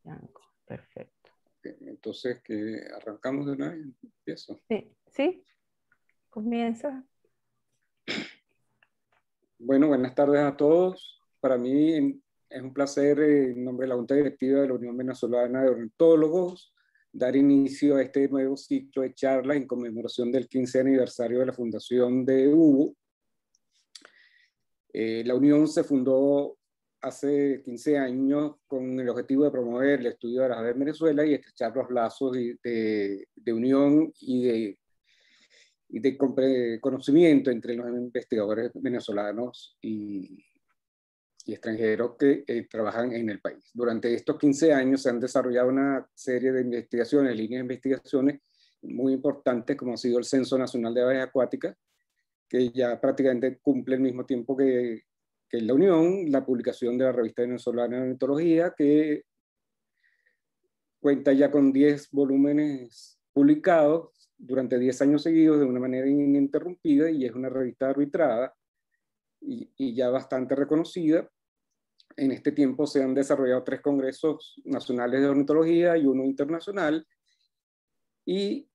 Yanko, perfecto. Entonces, ¿que arrancamos de una vez? Empiezo. Sí, sí, comienza. Bueno, buenas tardes a todos. Para mí es un placer, en nombre de la Junta Directiva de la Unión Venezolana de Ornitólogos, dar inicio a este nuevo ciclo de charlas en conmemoración del 15 aniversario de la fundación de UBO. La Unión se fundó hace 15 años con el objetivo de promover el estudio de las aves en Venezuela y estrechar los lazos de unión y de conocimiento entre los investigadores venezolanos y extranjeros que trabajan en el país. Durante estos 15 años se han desarrollado una serie de investigaciones, líneas de investigaciones muy importantes, como ha sido el Censo Nacional de Aves Acuáticas, que ya prácticamente cumple el mismo tiempo que la Unión, la publicación de la Revista Venezolana de Ornitología, que cuenta ya con 10 volúmenes publicados durante 10 años seguidos de una manera ininterrumpida, y es una revista arbitrada y ya bastante reconocida. En este tiempo se han desarrollado 3 congresos nacionales de ornitología y uno internacional, y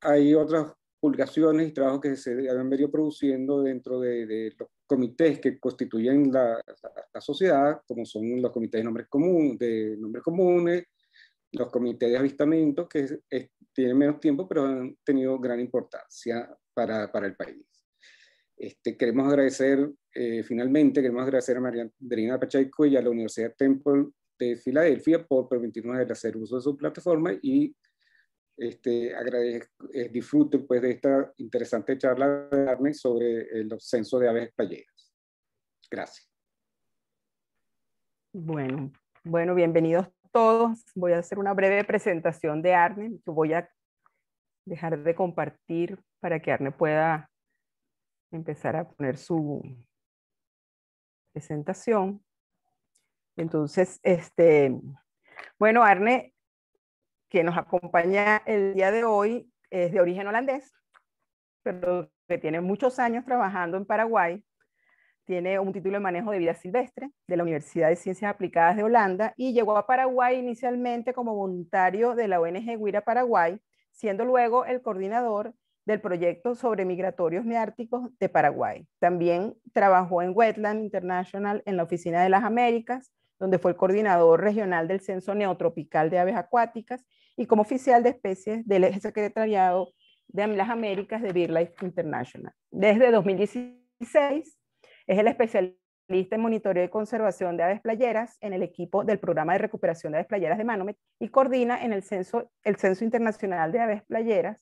hay otras publicaciones y trabajos que se han venido produciendo dentro de los comités que constituyen la sociedad, como son los comités de nombres comunes, los comités de avistamientos, que tienen menos tiempo, pero han tenido gran importancia para el país. Queremos agradecer, finalmente, queremos agradecer a María Andreina Pacheco y a la Universidad Temple de Filadelfia por permitirnos hacer uso de su plataforma, y disfruten pues de esta interesante charla de Arne sobre los censos de aves playeras. Gracias. Bueno, bienvenidos todos. Voy a hacer una breve presentación de Arne. Yo voy a dejar de compartir para que Arne pueda empezar a poner su presentación. Entonces, bueno, Arne, que nos acompaña el día de hoy, es de origen holandés, pero que tiene muchos años trabajando en Paraguay. Tiene un título de manejo de vida silvestre de la Universidad de Ciencias Aplicadas de Holanda y llegó a Paraguay inicialmente como voluntario de la ONG Guira Paraguay, siendo luego el coordinador del proyecto sobre migratorios neárticos de Paraguay. También trabajó en Wetland International en la Oficina de las Américas, donde fue el coordinador regional del Censo Neotropical de Aves Acuáticas y como oficial de especies del Secretariado de las Américas de BirdLife International. Desde 2016 es el especialista en monitoreo y conservación de aves playeras en el equipo del Programa de Recuperación de Aves Playeras de Manomet y coordina en el Censo Internacional de Aves Playeras,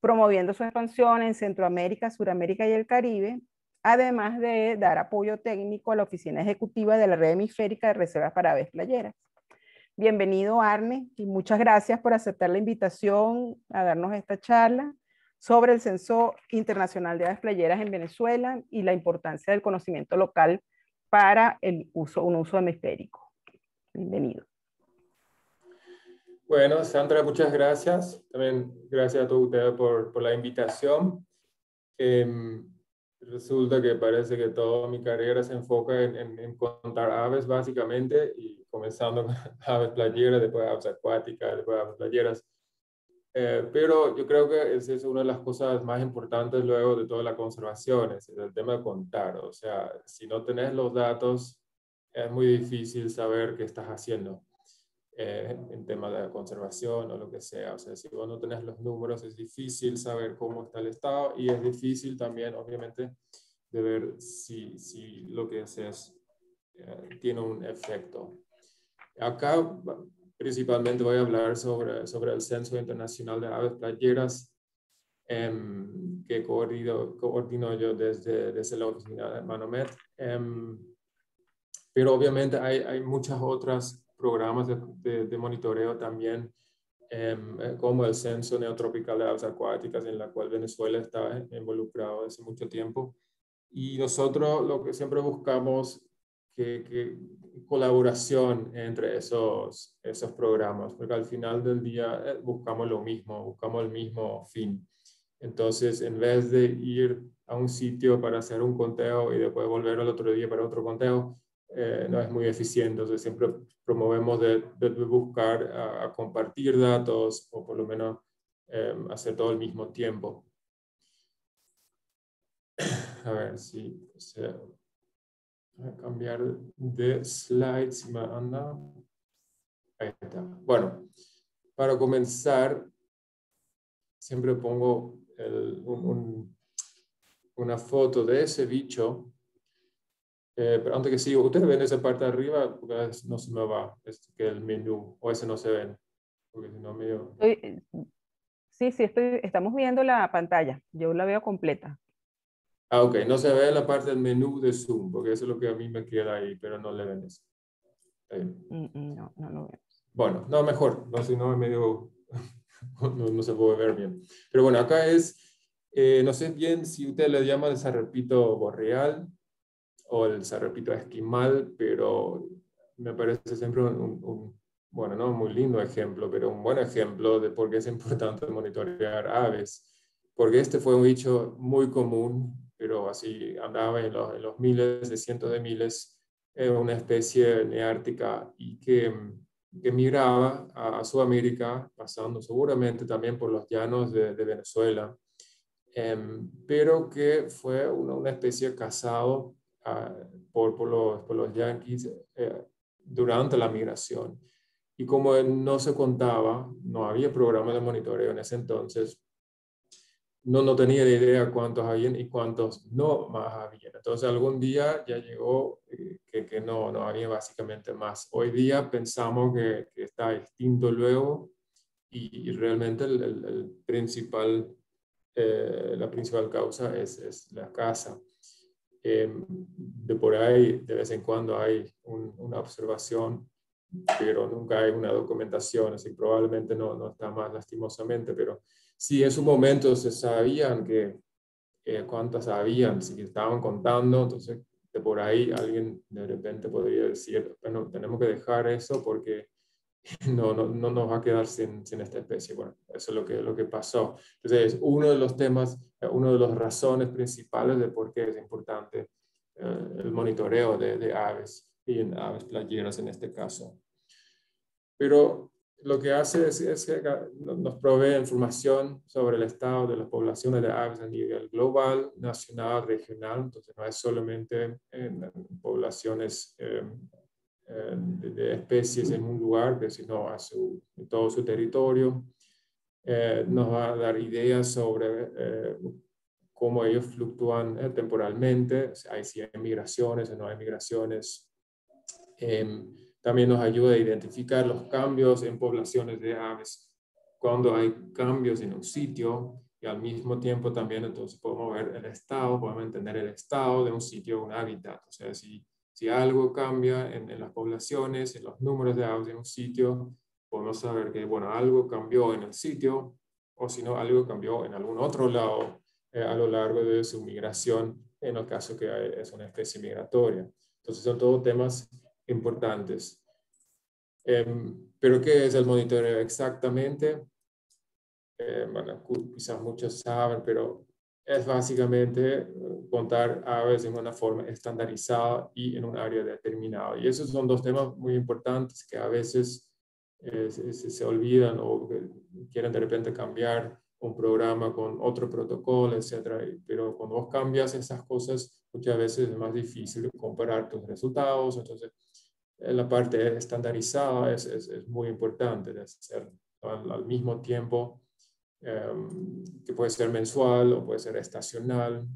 promoviendo su expansión en Centroamérica, Suramérica y el Caribe, además de dar apoyo técnico a la Oficina Ejecutiva de la Red Hemisférica de Reservas para Aves Playeras. Bienvenido, Arne, y muchas gracias por aceptar la invitación a darnos esta charla sobre el Censo Internacional de Aves Playeras en Venezuela y la importancia del conocimiento local para un uso hemisférico. Bienvenido. Bueno, Sandra, muchas gracias. También gracias a todos ustedes por la invitación. Resulta que parece que toda mi carrera se enfoca en contar aves, básicamente, y comenzando con aves playeras, después aves acuáticas, después aves playeras. Pero yo creo que esa es una de las cosas más importantes luego de toda la conservación, es el tema de contar. O sea, si no tenés los datos, es muy difícil saber qué estás haciendo en tema de conservación o lo que sea. O sea, si vos no tenés los números, es difícil saber cómo está el estado, y es difícil también, obviamente, de ver si lo que haces tiene un efecto. Acá principalmente voy a hablar sobre el Censo Internacional de Aves Playeras, que coordino yo desde la oficina de Manomet. Pero obviamente hay muchas otras programas de monitoreo también, como el Censo Neotropical de Aves Acuáticas, en la cual Venezuela está involucrado hace mucho tiempo. Y nosotros lo que siempre buscamos que colaboración entre esos programas, porque al final del día buscamos lo mismo, buscamos el mismo fin. Entonces, en vez de ir a un sitio para hacer un conteo y después volver al otro día para otro conteo, no es muy eficiente. Entonces siempre promovemos de buscar a compartir datos o por lo menos hacer todo al mismo tiempo. A ver si voy a cambiar de slide si me anda. Ahí está. Bueno, para comenzar, siempre pongo una foto de ese bicho. Pero antes que siga, ¿ustedes ven esa parte de arriba? Porque no se me va, que el menú, o ese no se ven. Porque si no medio... Sí, estamos viendo la pantalla. Yo la veo completa. Ah, ok, no se ve la parte del menú de Zoom, porque eso es lo que a mí me queda ahí, pero no le ven eso. No, no lo veo. Bueno, no, mejor, no, si no es medio... no se puede ver bien. Pero bueno, acá es, no sé bien si usted le llama el sarrepito boreal o el sarrepito esquimal, pero me parece siempre bueno, no muy lindo ejemplo, pero un buen ejemplo de por qué es importante monitorear aves. Porque este fue un bicho muy común, pero así andaba en los miles, de cientos de miles, una especie neártica y que migraba a Sudamérica, pasando seguramente también por los llanos de Venezuela, pero que fue una especie cazado por los yanquis durante la migración. Y como no se contaba, no había programa de monitoreo en ese entonces, no tenía ni idea cuántos habían y cuántos no más habían. Entonces algún día ya llegó que no había básicamente más. Hoy día pensamos que está extinto luego y realmente la principal causa es la caza. De por ahí, de vez en cuando hay una observación, pero nunca hay una documentación, así probablemente no está más lastimosamente, pero sí en su momento se sabían cuántas habían, si estaban contando, entonces de por ahí alguien de repente podría decir, bueno, tenemos que dejar eso porque no nos va a quedar sin esta especie. Bueno, eso es lo que pasó. Entonces, uno de los temas, una de las razones principales de por qué es importante el monitoreo de aves y en aves playeras en este caso. Pero lo que hace es que nos provee información sobre el estado de las poblaciones de aves a nivel global, nacional, regional. Entonces, no es solamente en poblaciones de especies en un lugar, sino en todo su territorio. Nos va a dar ideas sobre cómo ellos fluctúan temporalmente, si hay migraciones o no hay migraciones. También nos ayuda a identificar los cambios en poblaciones de aves cuando hay cambios en un sitio y al mismo tiempo también entonces podemos ver el estado, podemos entender el estado de un sitio, un hábitat. O sea, si algo cambia en las poblaciones, en los números de aves en un sitio, podemos saber que, bueno, algo cambió en el sitio o si no, algo cambió en algún otro lado a lo largo de su migración, en el caso que es una especie migratoria. Entonces son todos temas importantes. Pero ¿qué es el monitoreo exactamente? Bueno, quizás muchos saben, pero es básicamente contar aves en una forma estandarizada y en un área determinada. Y esos son dos temas muy importantes que a veces se olvidan o quieren de repente cambiar un programa con otro protocolo, etc. Pero cuando vos cambias esas cosas, muchas veces es más difícil comparar tus resultados. Entonces, la parte estandarizada es muy importante de hacer al mismo tiempo, que puede ser mensual o puede ser estacional,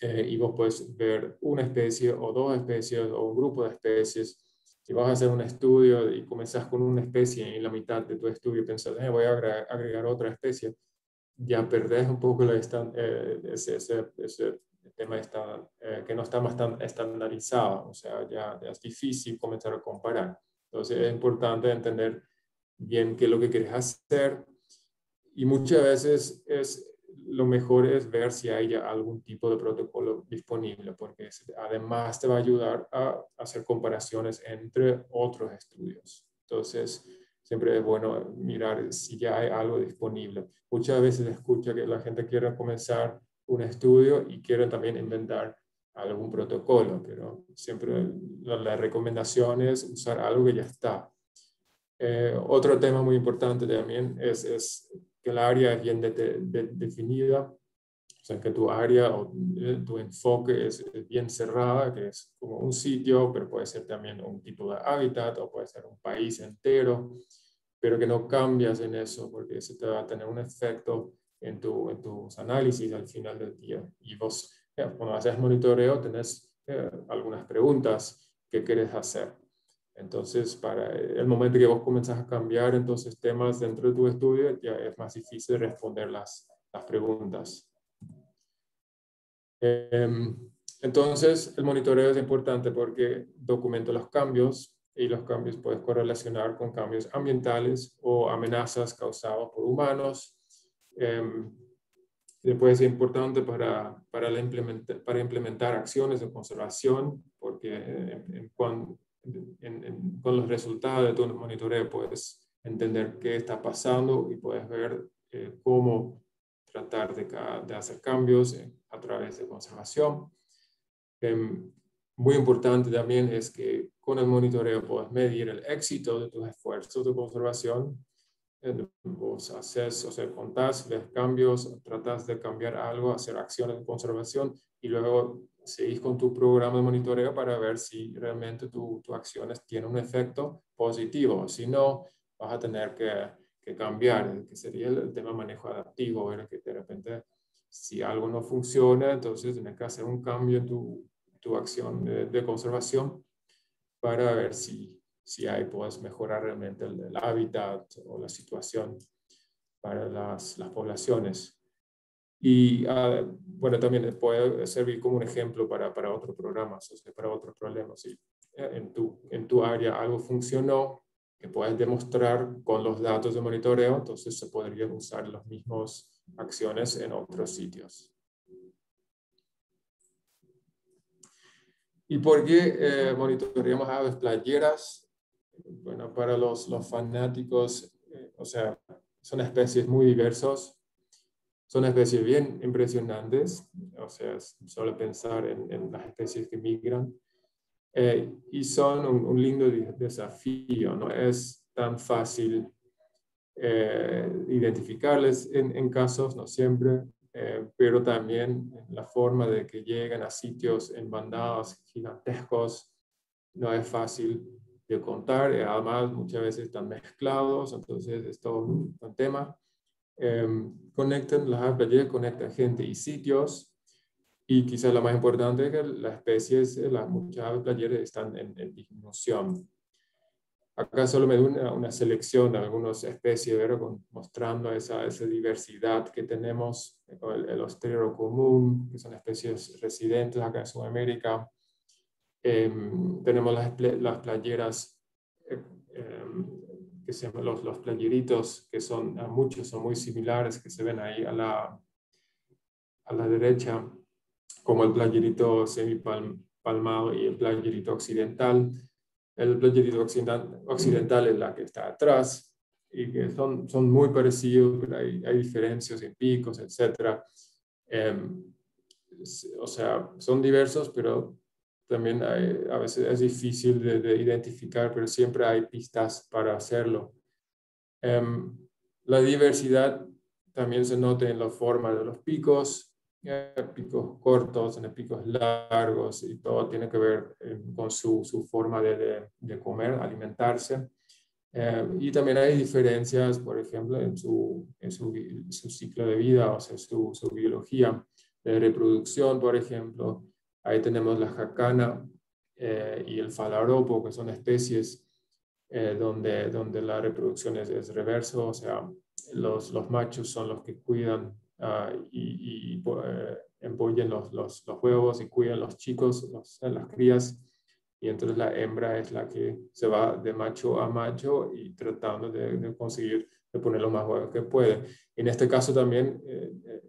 y vos puedes ver una especie o dos especies o un grupo de especies. Si vas a hacer un estudio y comenzás con una especie y en la mitad de tu estudio pensás, voy a agregar otra especie, ya perdés un poco ese tema que no está más tan estandarizado, o sea, ya es difícil comenzar a comparar. Entonces es importante entender bien qué es lo que quieres hacer y muchas veces lo mejor es ver si hay algún tipo de protocolo disponible, porque además te va a ayudar a hacer comparaciones entre otros estudios. Entonces, siempre es bueno mirar si ya hay algo disponible. Muchas veces escucha que la gente quiere comenzar un estudio y quieren también inventar algún protocolo, pero siempre la recomendación es usar algo que ya está. Otro tema muy importante también es que el área es bien definida, o sea, que tu área o tu enfoque es bien cerrada, que es como un sitio, pero puede ser también un tipo de hábitat o puede ser un país entero, pero que no cambias en eso porque eso te va a tener un efecto en tus análisis al final del día. Y vos, cuando haces monitoreo, tenés algunas preguntas que querés hacer. Entonces, para el momento que vos comenzás a cambiar entonces temas dentro de tu estudio, ya es más difícil responder las preguntas. Entonces, el monitoreo es importante porque documenta los cambios y los cambios puedes correlacionar con cambios ambientales o amenazas causadas por humanos. Después es importante para implementar acciones de conservación, porque con los resultados de tu monitoreo puedes entender qué está pasando y puedes ver cómo tratar de hacer cambios a través de conservación. Muy importante también es que con el monitoreo puedes medir el éxito de tus esfuerzos de conservación. Vos haces, o sea, contás, ves cambios, tratas de cambiar algo, hacer acciones de conservación y luego seguís con tu programa de monitoreo para ver si realmente tus acciones tienen un efecto positivo. Si no, vas a tener que cambiar, que sería el tema manejo adaptivo, ¿verdad? Que de repente, si algo no funciona, entonces tienes que hacer un cambio en tu acción de conservación para ver si ahí puedes mejorar realmente el hábitat o la situación para las poblaciones. Y bueno, también puede servir como un ejemplo para otros programas, o sea, para otros problemas. Si en tu área algo funcionó, que puedes demostrar con los datos de monitoreo, entonces se podrían usar las mismas acciones en otros sitios. ¿Y por qué monitoreamos aves playeras? Bueno, para los fanáticos, o sea, son especies muy diversas, son especies bien impresionantes, o sea, solo pensar en las especies que migran, y son un lindo desafío, no es tan fácil identificarles en casos, no siempre, pero también la forma de que llegan a sitios en bandadas gigantescos no es fácil de contar, además muchas veces están mezclados, entonces es todo un tema. Conectan, las aves playeras conectan gente y sitios, y quizás lo más importante es que las especies, muchas aves playeras están en disminución. Acá solo me doy una selección de algunas especies, ¿verdad? Mostrando esa diversidad que tenemos, el ostrero común, que son especies residentes acá en Sudamérica. Tenemos las playeras que se llaman los playeritos, que muchos son muy similares, que se ven ahí a la derecha, como el playerito semipalmado y el playerito occidental. El playerito occidental es la que está atrás, y que son muy parecidos, pero hay diferencias en picos, etc. O sea, son diversos, pero también a veces es difícil de identificar, pero siempre hay pistas para hacerlo. La diversidad también se nota en la forma de los picos, picos cortos, en picos largos, y todo tiene que ver con su forma de comer, alimentarse. Y también hay diferencias, por ejemplo, en su ciclo de vida, o sea, su biología de reproducción, por ejemplo. Ahí tenemos la jacana y el falaropo, que son especies donde la reproducción es reverso, o sea, los machos son los que cuidan y empollan los huevos y cuidan los chicos, las crías, y entonces la hembra es la que se va de macho a macho y tratando de conseguir de poner los más huevos que puede. En este caso también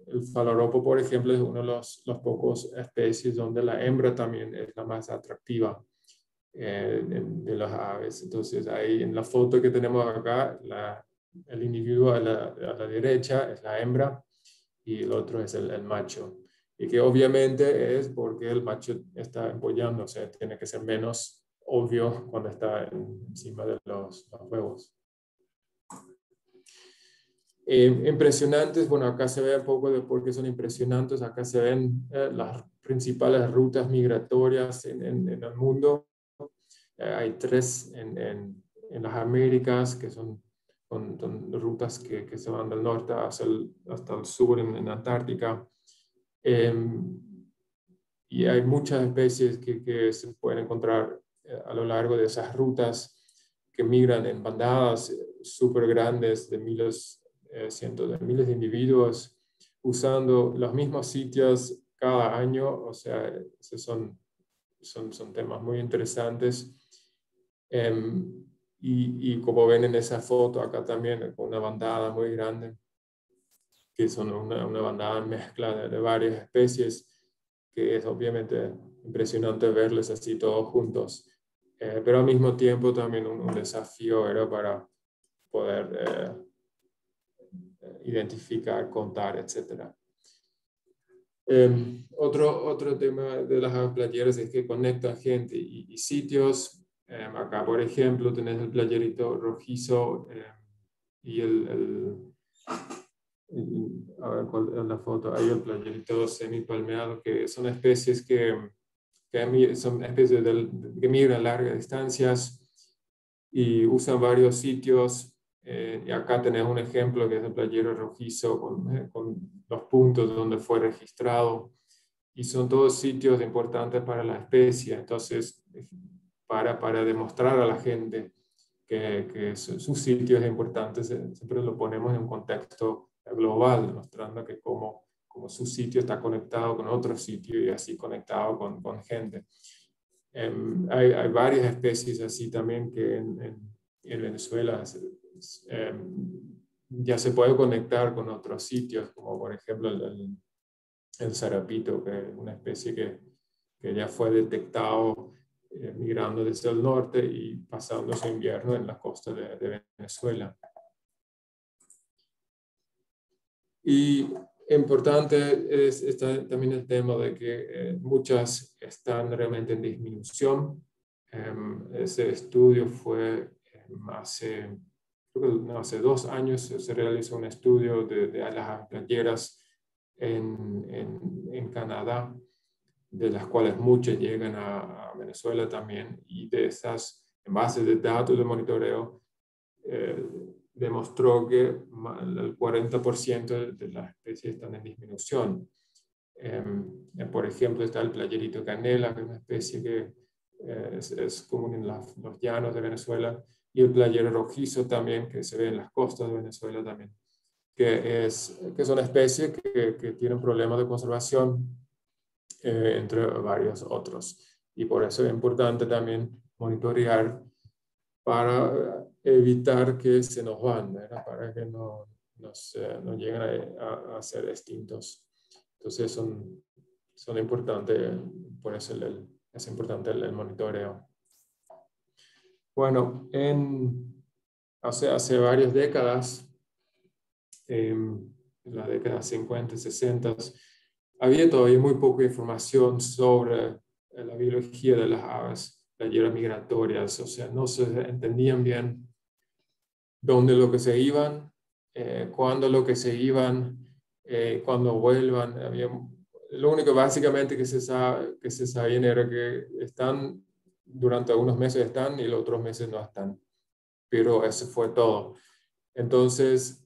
el falaropo, por ejemplo, es uno de los pocos especies donde la hembra también es la más atractiva de las aves. Entonces ahí en la foto que tenemos acá, el individuo a la derecha es la hembra y el otro es el macho. y que obviamente es porque el macho está empollando, o sea, tiene que ser menos obvio cuando está encima de los huevos. Impresionantes, bueno, acá se ve un poco de por qué son impresionantes, acá se ven las principales rutas migratorias en el mundo. Hay 3 en las Américas, que son rutas que se van del norte hasta el sur en Antártica. Y hay muchas especies que se pueden encontrar a lo largo de esas rutas, que migran en bandadas súper grandes de miles, cientos de miles de individuos, usando los mismos sitios cada año. O sea, esos son temas muy interesantes. Y como ven en esa foto acá también, con una bandada muy grande, que son una bandada mezcla de varias especies, que es obviamente impresionante verles así todos juntos. Pero al mismo tiempo también un desafío era para poder identificar, contar, etc. Otro tema de las aves playeras es que conectan gente y sitios. Acá, por ejemplo, tenés el playerito rojizo y a ver cuál es la foto, ahí el playerito semipalmeado, que son especies que son especies que migran largas distancias y usan varios sitios. Y acá tenés un ejemplo que es el playero rojizo con los puntos donde fue registrado. Y son todos sitios importantes para la especie. Entonces, para demostrar a la gente que sus sitios importantes, siempre lo ponemos en un contexto global, demostrando que como su sitio está conectado con otro sitio y así conectado con gente. Hay varias especies así también que en Venezuela ya se puede conectar con otros sitios, como por ejemplo el zarapito, que es una especie que ya fue detectado migrando desde el norte y pasando su invierno en la costa de Venezuela. Y importante está también el tema de que muchas están realmente en disminución. Ese estudio fue hace 2 años, se realizó un estudio de las aves playeras en Canadá, de las cuales muchas llegan a Venezuela también, y de esas, en base de datos de monitoreo, demostró que el 40% de las especies están en disminución. Por ejemplo, está el playerito canela, que es una especie que es común en los llanos de Venezuela, y el playero rojizo también, que se ve en las costas de Venezuela también, que son especies que tienen problemas de conservación, entre varios otros. Y por eso es importante también monitorear para evitar que se nos van, ¿verdad? Para que no lleguen a ser extintos. Entonces son importantes, por eso es importante el monitoreo. Bueno, hace varias décadas, en la década 50, 60, había todavía muy poca información sobre la biología de las aves playeras migratorias. O sea, no se entendían bien dónde lo que se iban, cuándo lo que se iban, cuándo vuelvan. Lo único básicamente que se sabían era que están, durante algunos meses están y los otros meses no están. Pero eso fue todo. Entonces,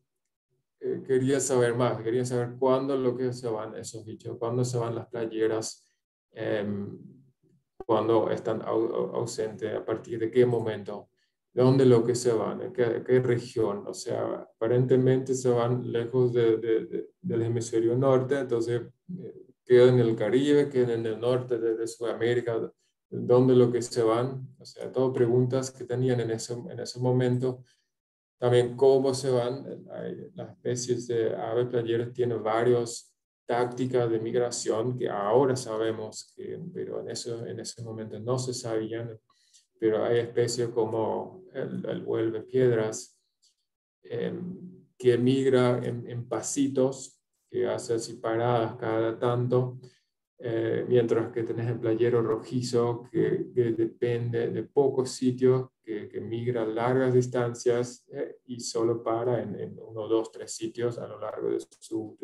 quería saber más, quería saber cuándo lo que se van esos bichos, cuándo se van las playeras, cuándo están ausentes, a partir de qué momento, dónde lo que se van, en qué región. O sea, aparentemente se van lejos del hemisferio norte, entonces quedan en el Caribe, quedan en el norte de Sudamérica, dónde lo que se van. O sea, todas preguntas que tenían en ese momento. También cómo se van. Las especies de aves playeras tienen varias tácticas de migración que ahora sabemos, pero en ese momento no se sabían. Pero hay especies como el vuelvepiedras, que migra en pasitos, que hace así paradas cada tanto, mientras que tenés el playero rojizo que depende de pocos sitios, que migra largas distancias y solo para en 1, 2, 3 sitios a lo largo de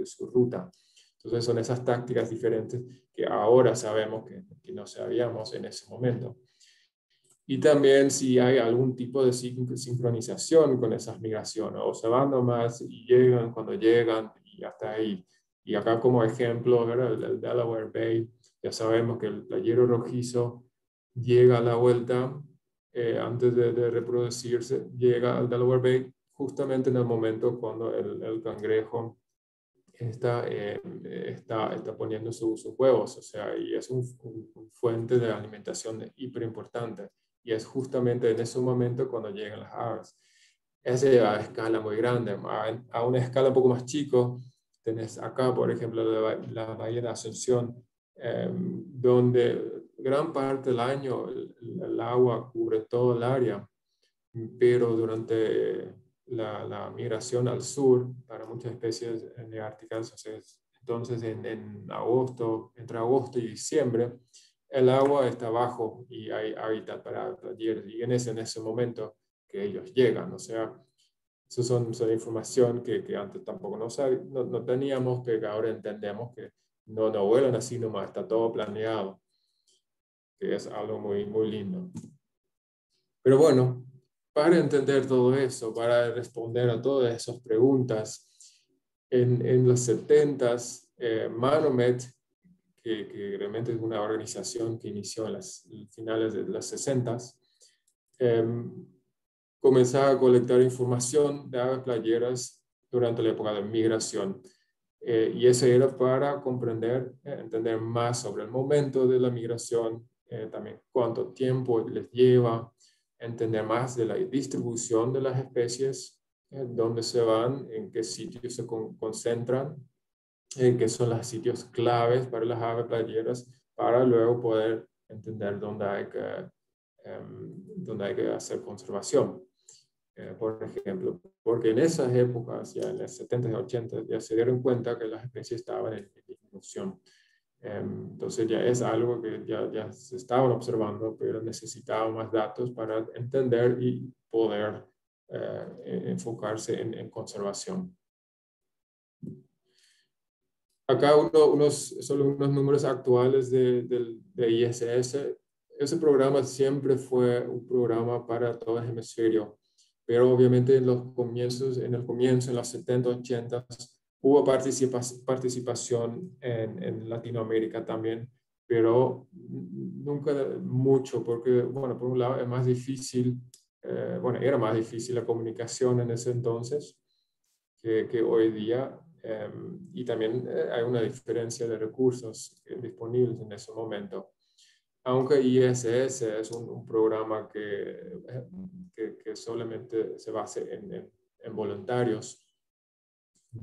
su ruta. Entonces son esas tácticas diferentes que ahora sabemos que no sabíamos en ese momento. Y también si hay algún tipo de sincronización con esas migraciones, observando más y llegan cuando llegan y hasta ahí. Y acá como ejemplo, ¿verdad? El Delaware Bay, ya sabemos que el playero rojizo llega a la vuelta, antes de reproducirse, llega al Delaware Bay justamente en el momento cuando el cangrejo está poniendo sus huevos, o sea, y es una fuente de alimentación hiper importante. Y es justamente en ese momento cuando llegan las aves. Es a escala muy grande. A una escala un poco más chico, tenés acá, por ejemplo, la bahía de Asunción, donde gran parte del año el agua cubre todo el área, pero durante la migración al sur para muchas especies neárticas, o sea, entonces en agosto, entre agosto y diciembre, el agua está bajo y hay hábitat para playeros, y en ese momento que ellos llegan, o sea, eso son información que antes tampoco no teníamos, pero que ahora entendemos que no vuelan así nomás, está todo planeado, que es algo muy, muy lindo. Pero bueno, para entender todo eso, para responder a todas esas preguntas, en los 70s, Manomet, que realmente es una organización que inició en las finales de los 60s, comenzaba a colectar información de aves playeras durante la época de migración. Y eso era para comprender, entender más sobre el momento de la migración, también cuánto tiempo les lleva, entender más de la distribución de las especies, dónde se van, en qué sitios se concentran, en qué son los sitios claves para las aves playeras, para luego poder entender dónde hay que hacer conservación. Por ejemplo, porque en esas épocas, ya en los 70s y 80s, ya se dieron cuenta que las especies estaban en disminución. Entonces ya es algo que ya se estaban observando, pero necesitaban más datos para entender y poder enfocarse en conservación. Acá solo unos números actuales de ISS. Ese programa siempre fue un programa para todo el hemisferio, pero obviamente en el comienzo, en los 70, 80, hubo participación en Latinoamérica también, pero nunca mucho, porque, bueno, por un lado es más difícil, era más difícil la comunicación en ese entonces que hoy día, y también hay una diferencia de recursos disponibles en ese momento. Aunque ISS es un programa que solamente se basa en voluntarios,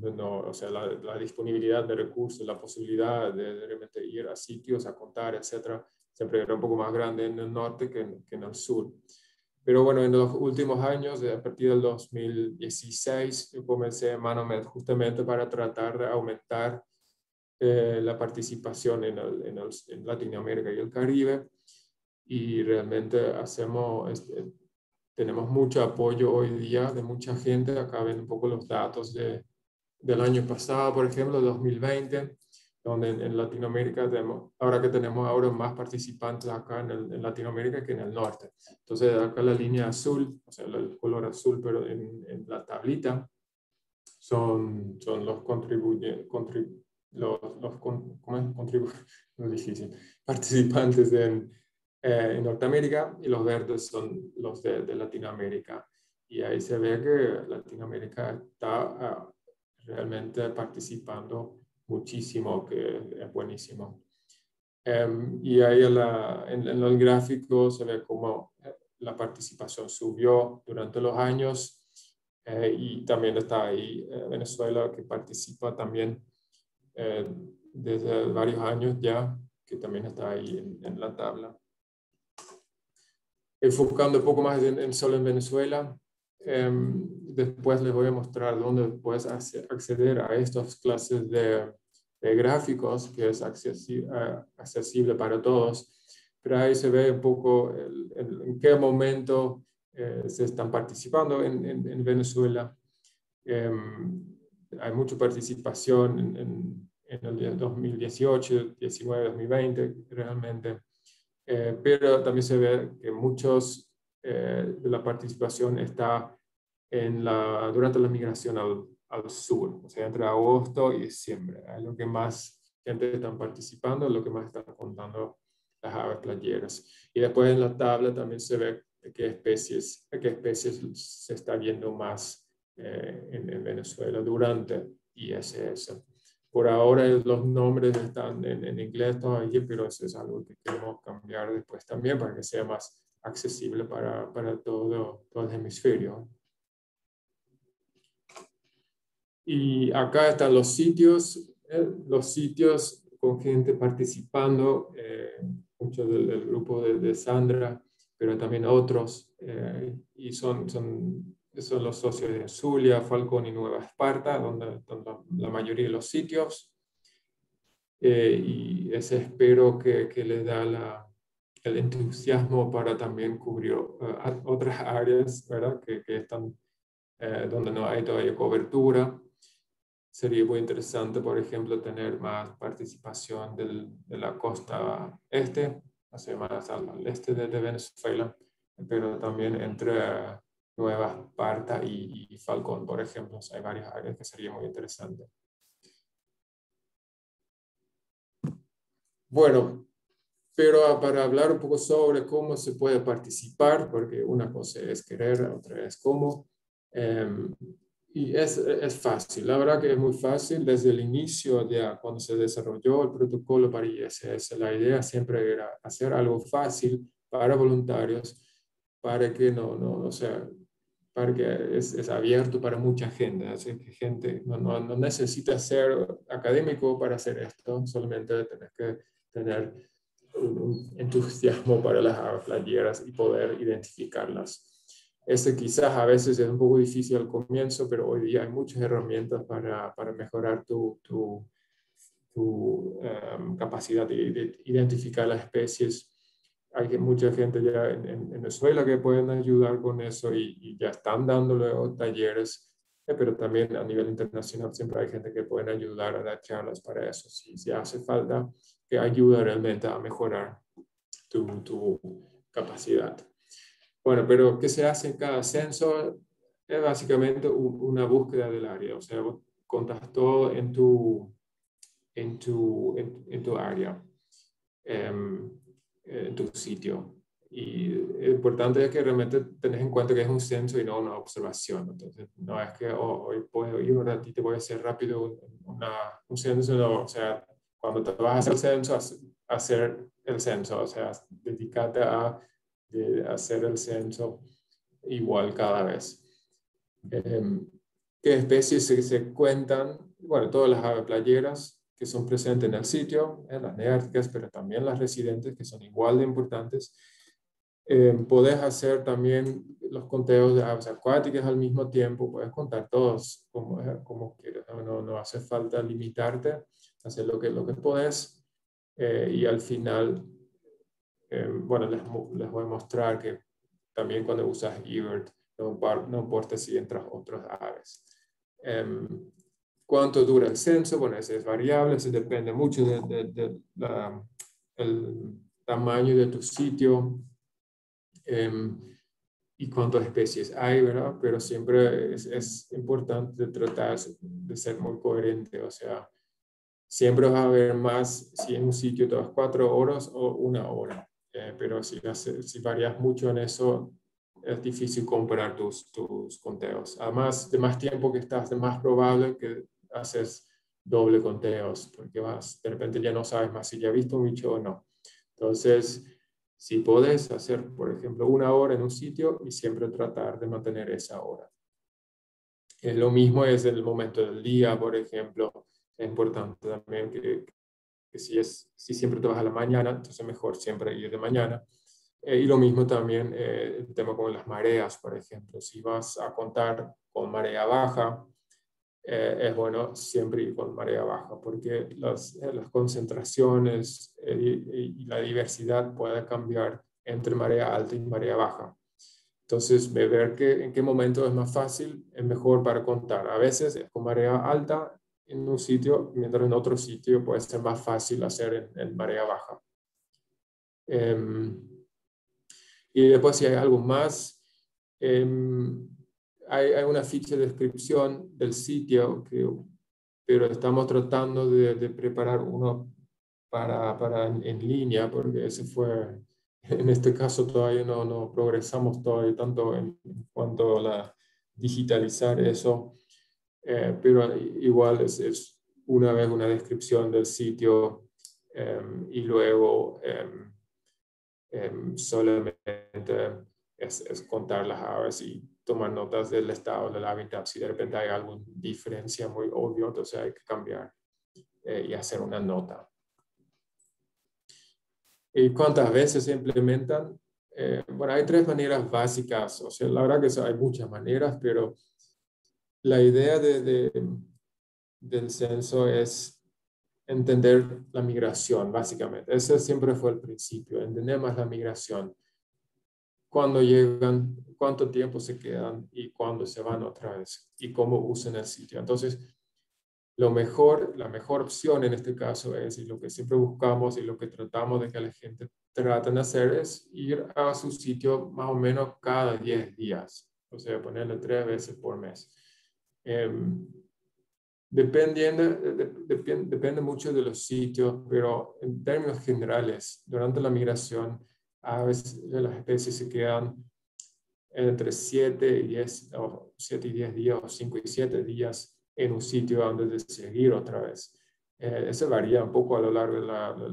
o sea, la disponibilidad de recursos, la posibilidad de realmente ir a sitios, a contar, etcétera, siempre era un poco más grande en el norte que en el sur. Pero bueno, en los últimos años, a partir del 2016, yo comencé Manomet justamente para tratar de aumentar la participación en Latinoamérica y el Caribe. Y realmente tenemos mucho apoyo hoy día de mucha gente. Acá ven un poco los datos del año pasado, por ejemplo, 2020, donde en Latinoamérica ahora tenemos más participantes acá en Latinoamérica que en el norte. Entonces acá la línea azul, o sea, el color azul, pero en la tablita, son los participantes en Norteamérica, y los verdes son los de Latinoamérica. Y ahí se ve que Latinoamérica está realmente participando muchísimo, que es buenísimo. Y ahí en el gráfico se ve cómo la participación subió durante los años, y también está ahí Venezuela, que participa también desde varios años ya, que también está ahí en la tabla. Enfocando un poco más solo en Venezuela, Después les voy a mostrar dónde puedes acceder a estas clases de gráficos, que es accesible para todos. Pero ahí se ve un poco en qué momento se están participando en Venezuela. Hay mucha participación en el 2018, 19, 2020 realmente. Pero también se ve que muchos de la participación está durante la migración al sur, o sea, entre agosto y diciembre. Es lo que más gente está participando, es lo que más están contando las aves playeras. Y después en la tabla también se ve qué especies se está viendo más en Venezuela durante ISS. Por ahora los nombres están en inglés todavía, pero eso es algo que queremos cambiar después también para que sea más accesible para todo el hemisferio. Y acá están los sitios con gente participando, muchos del grupo de Sandra, pero también otros, y son los socios de Zulia, Falcón y Nueva Esparta, donde están la mayoría de los sitios, y ese espero que les da el entusiasmo para también cubrir otras áreas, ¿verdad? que están donde no hay todavía cobertura. Sería muy interesante, por ejemplo, tener más participación de la costa este, hacia más al este de Venezuela, pero también entre Nueva Esparta y Falcón, por ejemplo. O sea, hay varias áreas que sería muy interesante. Bueno, pero para hablar un poco sobre cómo se puede participar, porque una cosa es querer, otra es cómo. Y es fácil, la verdad que es muy fácil. Desde el inicio, ya cuando se desarrolló el protocolo para ISS, la idea siempre era hacer algo fácil para voluntarios, para que o sea, para que es abierto para mucha gente. Así que gente no necesita ser académico para hacer esto, solamente tenés que tener un entusiasmo para las aves playeras y poder identificarlas. Quizás a veces es un poco difícil al comienzo, pero hoy día hay muchas herramientas para mejorar tu capacidad de identificar las especies. Hay mucha gente ya en Venezuela que pueden ayudar con eso y ya están dando luego talleres, pero también a nivel internacional siempre hay gente que puede ayudar a dar charlas para eso. Si hace falta, que ayuda realmente a mejorar tu capacidad. Bueno, pero ¿qué se hace en cada censo? Es básicamente una búsqueda del área, o sea, vos contas todo en tu área, en tu sitio. Y lo importante es que realmente tenés en cuenta que es un censo y no una observación. Entonces, no es que hoy puedo ir un ratito, voy a hacer rápido un censo, no, o sea, cuando te vas a hacer el censo, hacer el censo, o sea, dedícate a hacer el censo igual cada vez. ¿Qué especies se cuentan? Bueno, todas las aves playeras que son presentes en el sitio, las neárticas, pero también las residentes, que son igual de importantes. Podés hacer también los conteos de aves acuáticas al mismo tiempo, puedes contar todos como quieras, no hace falta limitarte, hacer lo que podés, y al final, bueno, les voy a mostrar que también cuando usas eBird, no importa si entras otras aves. ¿Cuánto dura el censo? Bueno, ese es variable, eso depende mucho del tamaño de tu sitio y cuántas especies hay, ¿verdad? Pero siempre es importante tratar de ser muy coherente, o sea, siempre vas a ver más si en un sitio te vas 4 horas o 1 hora, pero si varias mucho en eso, es difícil comparar tus conteos. Además, de más tiempo que estás, de más probable que haces doble conteos, porque de repente ya no sabes más si ya has visto un bicho o no. Entonces, si podés hacer, por ejemplo, 1 hora en un sitio y siempre tratar de mantener esa hora. Lo mismo es el momento del día, por ejemplo. Es importante también que si siempre te vas a la mañana, entonces mejor siempre ir de mañana. Y lo mismo también el tema con las mareas, por ejemplo. Si vas a contar con marea baja, es bueno siempre ir con marea baja, porque las concentraciones y la diversidad puede cambiar entre marea alta y marea baja. Entonces, ver en qué momento es más fácil, es mejor para contar. A veces es con marea alta en un sitio, mientras en otro sitio puede ser más fácil hacer en marea baja. Y después, si hay algo más, hay una ficha de descripción del sitio, pero estamos tratando de preparar uno para en línea, porque ese fue, en este caso todavía no progresamos todavía tanto en cuanto a digitalizar eso, pero igual es una vez una descripción del sitio y luego solamente es contar las aves y tomar notas del estado del hábitat. Si de repente hay alguna diferencia muy obvia, entonces hay que cambiar y hacer una nota. ¿Y cuántas veces se implementan? Bueno, hay 3 maneras básicas. O sea, la verdad que hay muchas maneras, pero la idea del censo es entender la migración, básicamente. Ese siempre fue el principio, entender más la migración. Cuándo llegan, cuánto tiempo se quedan y cuándo se van otra vez y cómo usan el sitio. Entonces, la mejor opción en este caso es, y lo que siempre buscamos y lo que tratamos de que la gente traten de hacer, es ir a su sitio más o menos cada 10 días, o sea, ponerle 3 veces por mes. Depende mucho de los sitios, pero en términos generales, durante la migración, a veces las especies se quedan entre 7 y 10, o 7 y 10 días, o 5 y 7 días en un sitio antes de seguir otra vez. Eso varía un poco a lo largo de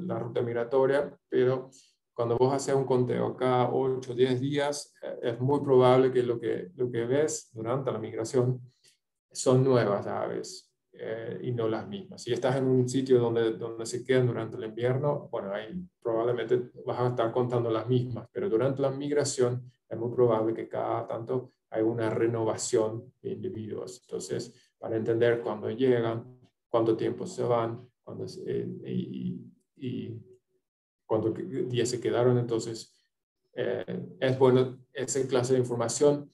la ruta migratoria, pero cuando vos haces un conteo cada 8 o 10 días, es muy probable que lo que ves durante la migración son nuevas aves. Y no las mismas. Si estás en un sitio donde se quedan durante el invierno, bueno, ahí probablemente vas a estar contando las mismas, pero durante la migración es muy probable que cada tanto hay una renovación de individuos. Entonces, para entender cuándo llegan, cuánto tiempo se van, y cuántos días se quedaron, entonces es bueno esa clase de información,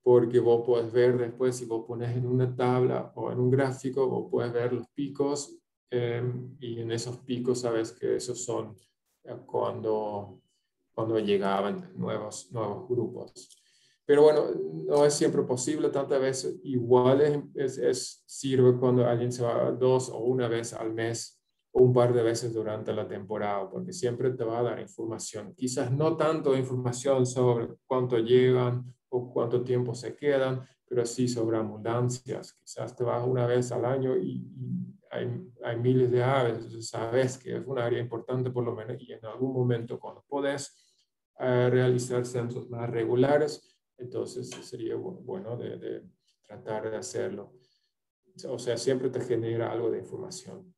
porque vos puedes ver después, si vos pones en una tabla o en un gráfico, vos puedes ver los picos y en esos picos sabes que esos son cuando llegaban nuevos grupos. Pero bueno, no es siempre posible, tantas veces igual sirve cuando alguien se va 2 o 1 vez al mes o un par de veces durante la temporada, porque siempre te va a dar información. Quizás no tanto información sobre cuánto llegan o cuánto tiempo se quedan, pero sí sobre abundancias. Quizás te vas 1 vez al año y hay miles de aves, entonces sabes que es un área importante por lo menos, y en algún momento cuando podés realizar censos más regulares, entonces sería bueno de tratar de hacerlo. O sea, siempre te genera algo de información.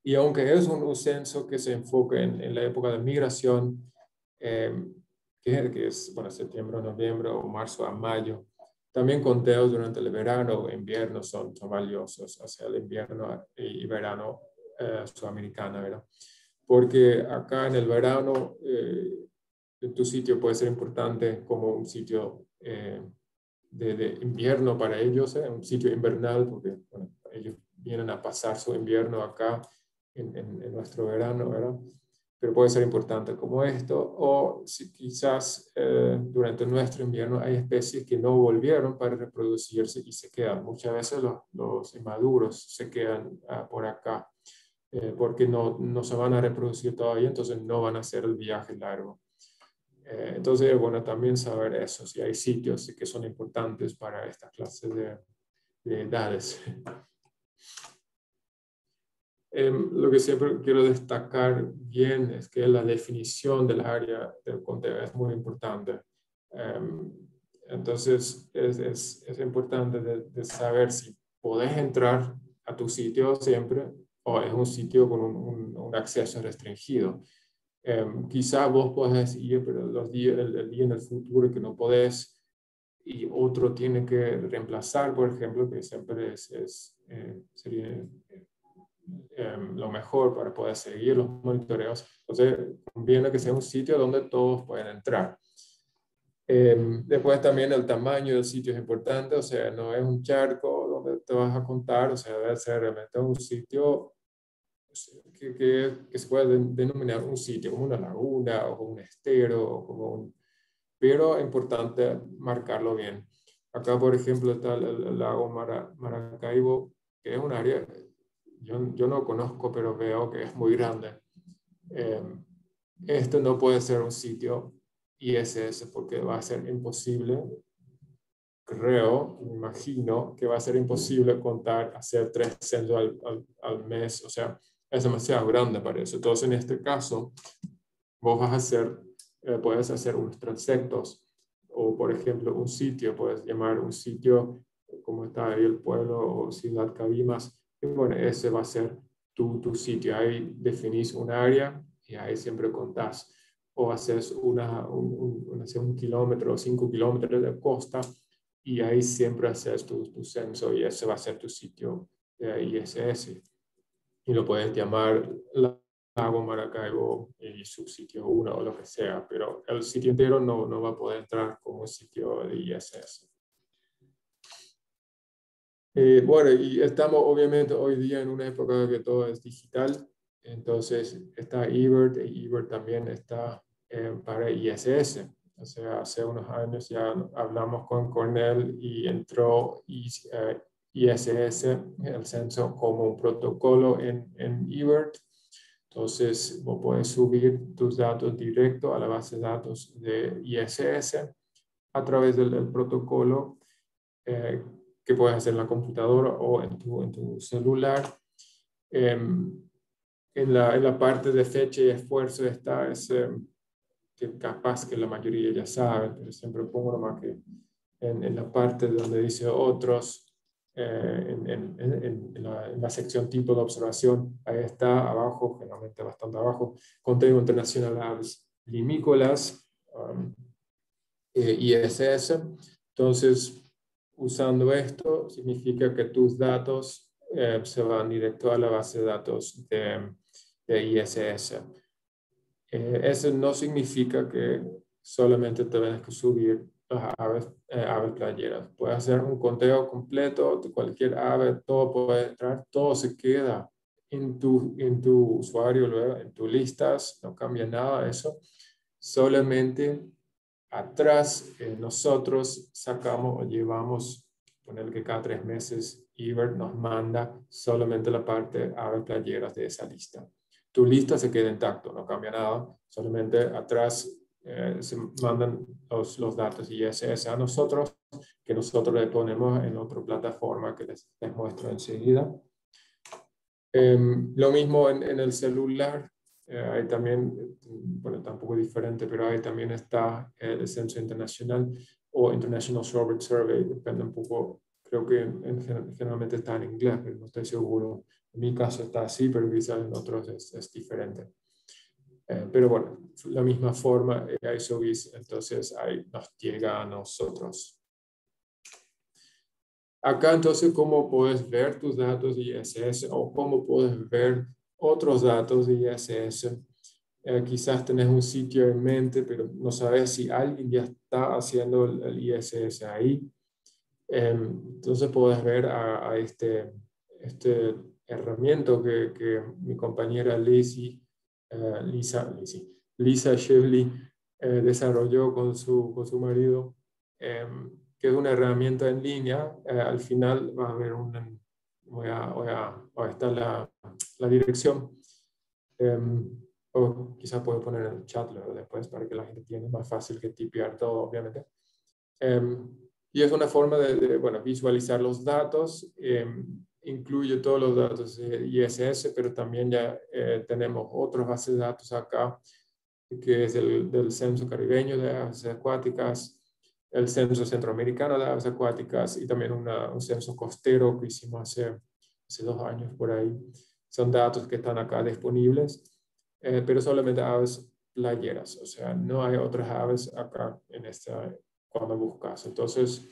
Y aunque es un censo que se enfoca en la época de migración, que es bueno, septiembre, noviembre o marzo a mayo, también conteos durante el verano o invierno son valiosos, hacia el invierno y verano sudamericana, ¿verdad? Porque acá en el verano tu sitio puede ser importante como un sitio de invierno para ellos, un sitio invernal, porque bueno, ellos vienen a pasar su invierno acá en nuestro verano, ¿verdad? Pero puede ser importante como esto, o si quizás durante nuestro invierno hay especies que no volvieron para reproducirse y se quedan. Muchas veces los inmaduros se quedan por acá porque no se van a reproducir todavía, entonces no van a hacer el viaje largo. Entonces es bueno también saber eso, si hay sitios que son importantes para esta clase de edades. Lo que siempre quiero destacar bien es que la definición del área del conteo es muy importante. Entonces es importante de saber si podés entrar a tu sitio siempre o es un sitio con un acceso restringido. Quizá vos podés decir, pero el día en el futuro que no podés y otro tiene que reemplazar, por ejemplo, que siempre sería lo mejor para poder seguir los monitoreos. Entonces, conviene que sea un sitio donde todos pueden entrar. Después también el tamaño del sitio es importante, o sea, no es un charco donde te vas a contar, o sea, debe ser realmente un sitio que se puede denominar un sitio, como una laguna o como un estero, o como pero es importante marcarlo bien. Acá, por ejemplo, está el lago Maracaibo, que es un área, yo no conozco, pero veo que es muy grande. Esto no puede ser un sitio ISS porque va a ser imposible, creo, me imagino que va a ser imposible hacer 3 censos al mes, o sea, es demasiado grande para eso. Entonces, en este caso, vos vas a hacer, puedes hacer unos transectos, o por ejemplo, un sitio, puedes llamar un sitio como está ahí el pueblo o Ciudad Cabimas, y bueno, ese va a ser tu sitio. Ahí definís un área y ahí siempre contás. O haces un kilómetro o 5 kilómetros de costa y ahí siempre haces tu censo y ese va a ser tu sitio ISS. Y lo puedes llamar Lago Maracaibo y subsitio 1 o lo que sea, pero el sitio entero no va a poder entrar como sitio de ISS. Bueno, y estamos obviamente hoy día en una época que todo es digital, entonces está eBird y eBird también está para ISS. O sea, hace unos años ya hablamos con Cornell y entró ISS, el censo, como un protocolo en eBird. Entonces, vos puedes subir tus datos directo a la base de datos de ISS a través del protocolo que puedes hacer en la computadora o en tu celular. En la parte de fecha y esfuerzo está que capaz que la mayoría ya saben, pero siempre pongo nomás que en la parte donde dice otros, en la sección tipo de observación, ahí está abajo, generalmente bastante abajo, Contenido Internacional Aves Limícolas, ISS. Entonces, usando esto, significa que tus datos se van directo a la base de datos de ISS. Eso no significa que solamente tengas que subir las aves playeras. Puedes hacer un conteo completo de cualquier ave, todo puede entrar, todo se queda en tu usuario, luego en tus listas, no cambia nada de eso. Solamente atrás nosotros sacamos o llevamos, poner que cada 3 meses eBird nos manda solamente la parte aves playeras de esa lista. Tu lista se queda intacto, no cambia nada, solamente atrás se mandan los datos ISS a nosotros, que nosotros le ponemos en otra plataforma que les muestro enseguida. Lo mismo en el celular, ahí también, bueno, tampoco diferente, pero ahí también está el censo internacional o International Shortbird Survey, depende un poco, creo que generalmente está en inglés, pero no estoy seguro. En mi caso está así, pero quizás en otros es diferente. Pero bueno, la misma forma, ISOVIS, entonces ahí nos llega a nosotros. Acá entonces, ¿cómo puedes ver tus datos de ISS o cómo puedes ver otros datos de ISS? Quizás tenés un sitio en mente, pero no sabes si alguien ya está haciendo el ISS ahí. Entonces puedes ver a este herramienta que mi compañera Lisa Shively desarrolló con su marido, que es una herramienta en línea. Al final va a haber está la dirección. O quizás puedo poner en el chat luego después para que la gente tenga más fácil que tipear todo, obviamente. Y es una forma de visualizar los datos. Incluye todos los datos de ISS, pero también ya tenemos otras bases de datos acá, que es del Censo Caribeño de Aves Acuáticas, el Censo Centroamericano de Aves Acuáticas y también un censo costero que hicimos hace 2 años por ahí. Son datos que están acá disponibles, pero solamente aves playeras, o sea, no hay otras aves acá cuando buscas. Entonces,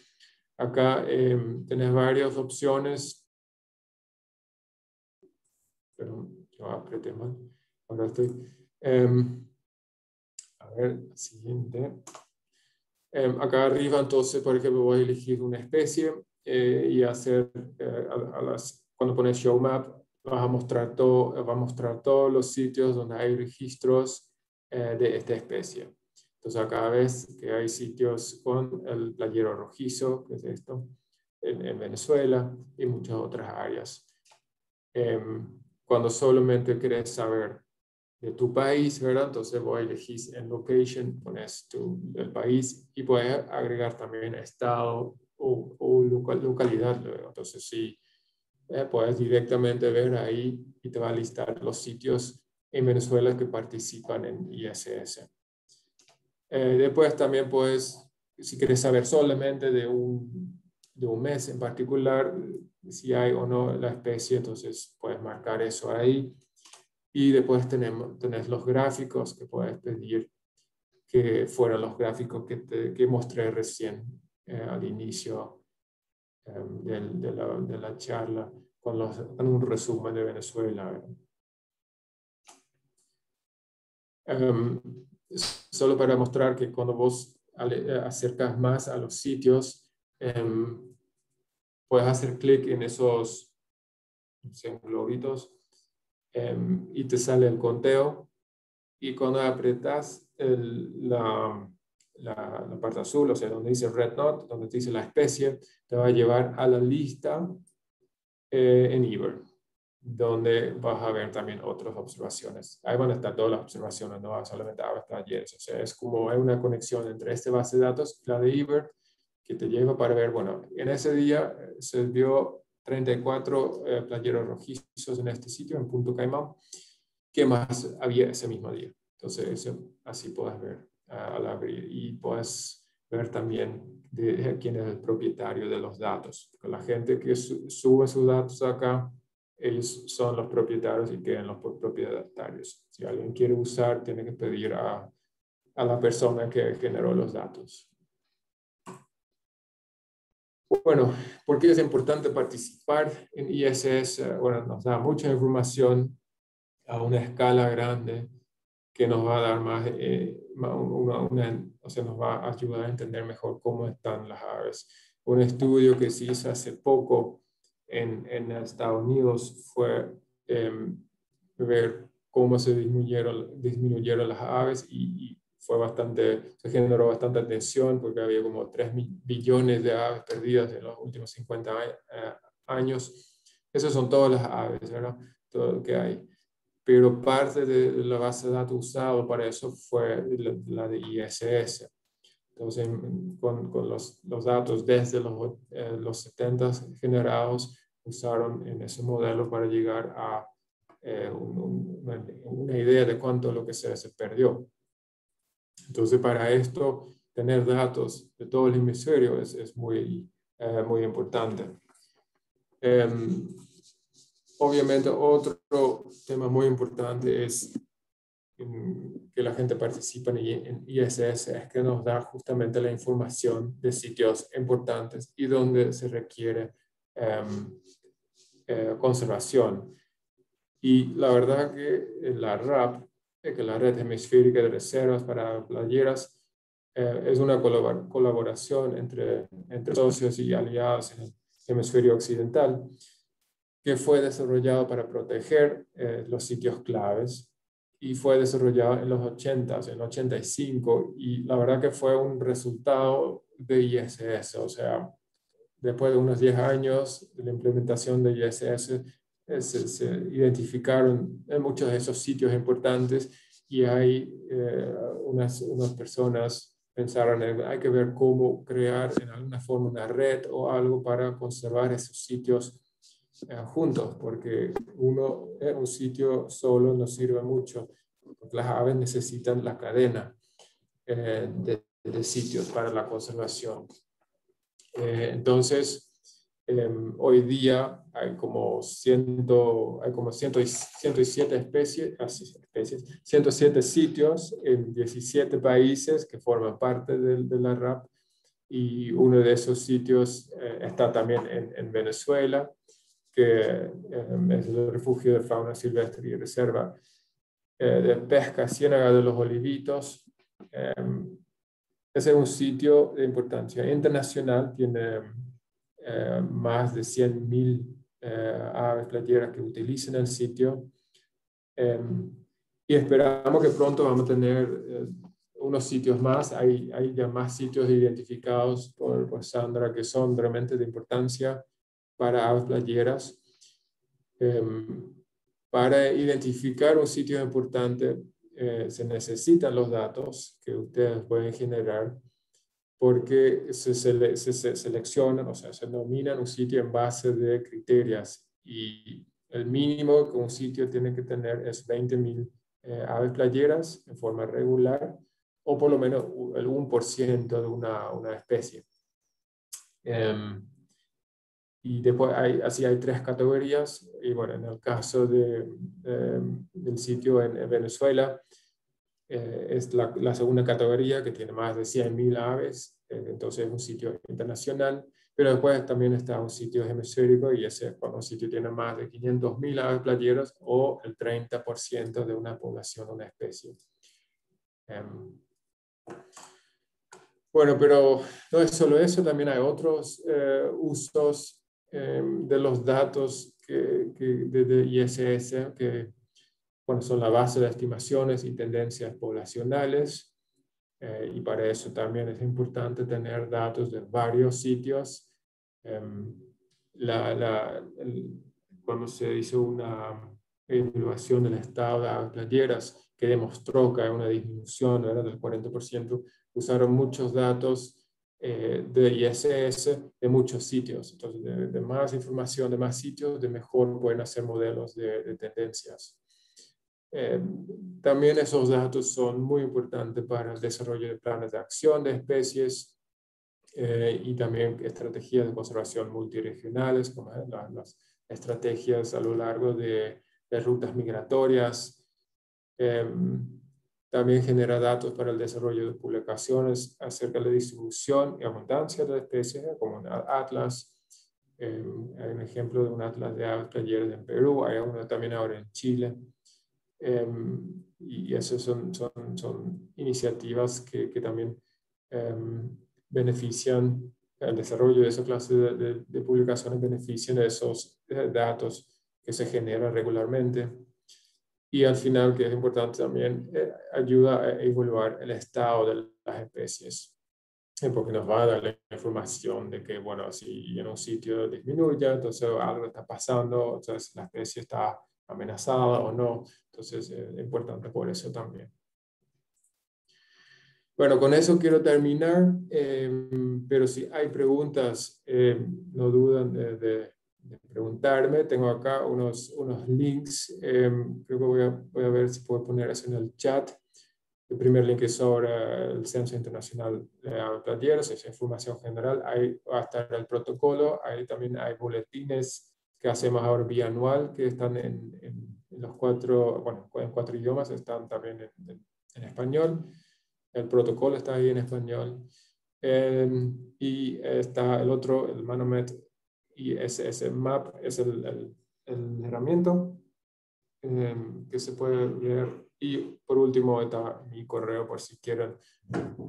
acá tenés varias opciones. Perdón, yo apreté mal. Ahora estoy. A ver, siguiente. Acá arriba, entonces, por ejemplo, voy a elegir una especie y hacer, cuando pones Show Map, va a mostrar todos los sitios donde hay registros de esta especie. Entonces, acá ves que hay sitios con el playero rojizo, que es esto, en Venezuela y muchas otras áreas. Cuando solamente querés saber de tu país, ¿verdad? Entonces voy a elegir en location, pones el país y puedes agregar también estado o localidad. Luego. Entonces sí, puedes directamente ver ahí y te va a listar los sitios en Venezuela que participan en ISS. Después también puedes, si quieres saber solamente de un mes en particular, si hay o no la especie, entonces puedes marcar eso ahí. Y después tenés los gráficos que puedes pedir, que fueron los gráficos que mostré recién al inicio de la charla, con un resumen de Venezuela. Solo para mostrar que cuando vos acercas más a los sitios, puedes hacer clic en esos globitos y te sale el conteo. Y cuando apretas la parte azul, o sea, donde dice Red Knot, donde te dice la especie, te va a llevar a la lista en eBird, donde vas a ver también otras observaciones. Ahí van a estar todas las observaciones, no solamente aves playeras. O sea, es como hay una conexión entre esta base de datos y la de eBird, que te lleva para ver, bueno, en ese día se vio 34 playeros rojizos en este sitio, en Punto Caimán. ¿Qué más había ese mismo día? Entonces, así puedes ver al abrir y puedes ver también quién es el propietario de los datos. Con la gente que sube sus datos acá, ellos son los propietarios y quedan los propietarios. Si alguien quiere usar, tiene que pedir a la persona que generó los datos. Bueno, ¿por qué es importante participar en ISS? Bueno, nos da mucha información a una escala grande que nos va a dar más, o sea, nos va a ayudar a entender mejor cómo están las aves. Un estudio que se hizo hace poco en Estados Unidos fue ver cómo se disminuyeron las aves y se generó bastante atención porque había como 3 billones de aves perdidas en los últimos 50 años. Esas son todas las aves, ¿verdad? Todo lo que hay. Pero parte de la base de datos usada para eso fue la de ISS. Entonces, con los datos desde los 70 generados, usaron en ese modelo para llegar a una idea de cuánto lo que se perdió. Entonces, para esto, tener datos de todo el hemisferio es muy, muy importante. Obviamente, otro tema muy importante es que la gente participa en ISS, es que nos da justamente la información de sitios importantes y donde se requiere conservación. Y la verdad que la RAP, que la Red Hemisférica de Reservas para Playeras, es una colaboración entre socios y aliados en el hemisferio occidental, que fue desarrollado para proteger los sitios claves y fue desarrollado en los 80s, en el 85, y la verdad que fue un resultado de ISS, o sea, después de unos 10 años de la implementación de ISS, se identificaron muchos de esos sitios importantes y hay unas personas pensaron hay que ver cómo crear en alguna forma una red o algo para conservar esos sitios juntos, porque un sitio solo no sirve mucho, porque las aves necesitan la cadena de sitios para la conservación. Entonces, Hoy día hay como 107 especies, 107 sitios en 17 países que forman parte de la RAP, y uno de esos sitios está también en Venezuela, que es el refugio de fauna silvestre y reserva de pesca Ciénaga de los Olivitos. Ese es un sitio de importancia internacional, tiene más de 100.000 aves playeras que utilizan el sitio, y esperamos que pronto vamos a tener unos sitios más. Hay ya más sitios identificados por Sandra que son realmente de importancia para aves playeras. Para identificar un sitio importante se necesitan los datos que ustedes pueden generar, porque se seleccionan, o sea, se nominan un sitio en base de criterios, y el mínimo que un sitio tiene que tener es 20.000 aves playeras en forma regular, o por lo menos el 1% de una especie. Y después así hay 3 categorías, y bueno, en el caso del sitio en Venezuela, es la segunda categoría, que tiene más de 100.000 aves, entonces es un sitio internacional, pero después también está un sitio hemisférico, y ese cuando un sitio tiene más de 500.000 aves playeras o el 30% de una población o una especie. Bueno, pero no es solo eso, también hay otros usos de los datos de ISS, que bueno, son la base de estimaciones y tendencias poblacionales, y para eso también es importante tener datos de varios sitios. Cuando se hizo una evaluación del estado de aves playeras, que demostró que hay una disminución, ¿verdad?, del 40%, usaron muchos datos de ISS de muchos sitios. Entonces, de más información, de más sitios, de mejor pueden hacer modelos de tendencias. También esos datos son muy importantes para el desarrollo de planes de acción de especies, y también estrategias de conservación multiregionales, como las estrategias a lo largo de rutas migratorias. También genera datos para el desarrollo de publicaciones acerca de la distribución y abundancia de especies, como un atlas. Hay un ejemplo de un atlas de aves playeras en Perú, hay uno también ahora en Chile. Y esas son iniciativas que también benefician el desarrollo de esa clase de publicaciones, benefician de esos datos que se generan regularmente. Y al final, que es importante también, ayuda a evaluar el estado de las especies, porque nos va a dar la información de que, bueno, si en un sitio disminuye, entonces algo está pasando, entonces la especie está amenazada o no. Entonces es importante por eso también. Bueno, con eso quiero terminar, pero si hay preguntas, no duden de preguntarme. Tengo acá unos links, creo que voy a ver si puedo poner eso en el chat. El primer link es sobre el Censo Internacional de Aves Playeras, es información general. Ahí va a estar el protocolo, ahí también hay boletines que hacemos ahora bianual, que están en los 4, bueno, en 4 idiomas, están también en español. El protocolo está ahí en español. Y está el otro, el Manomet ISS Map, es el herramienta que se puede leer. Y por último está mi correo por si quieren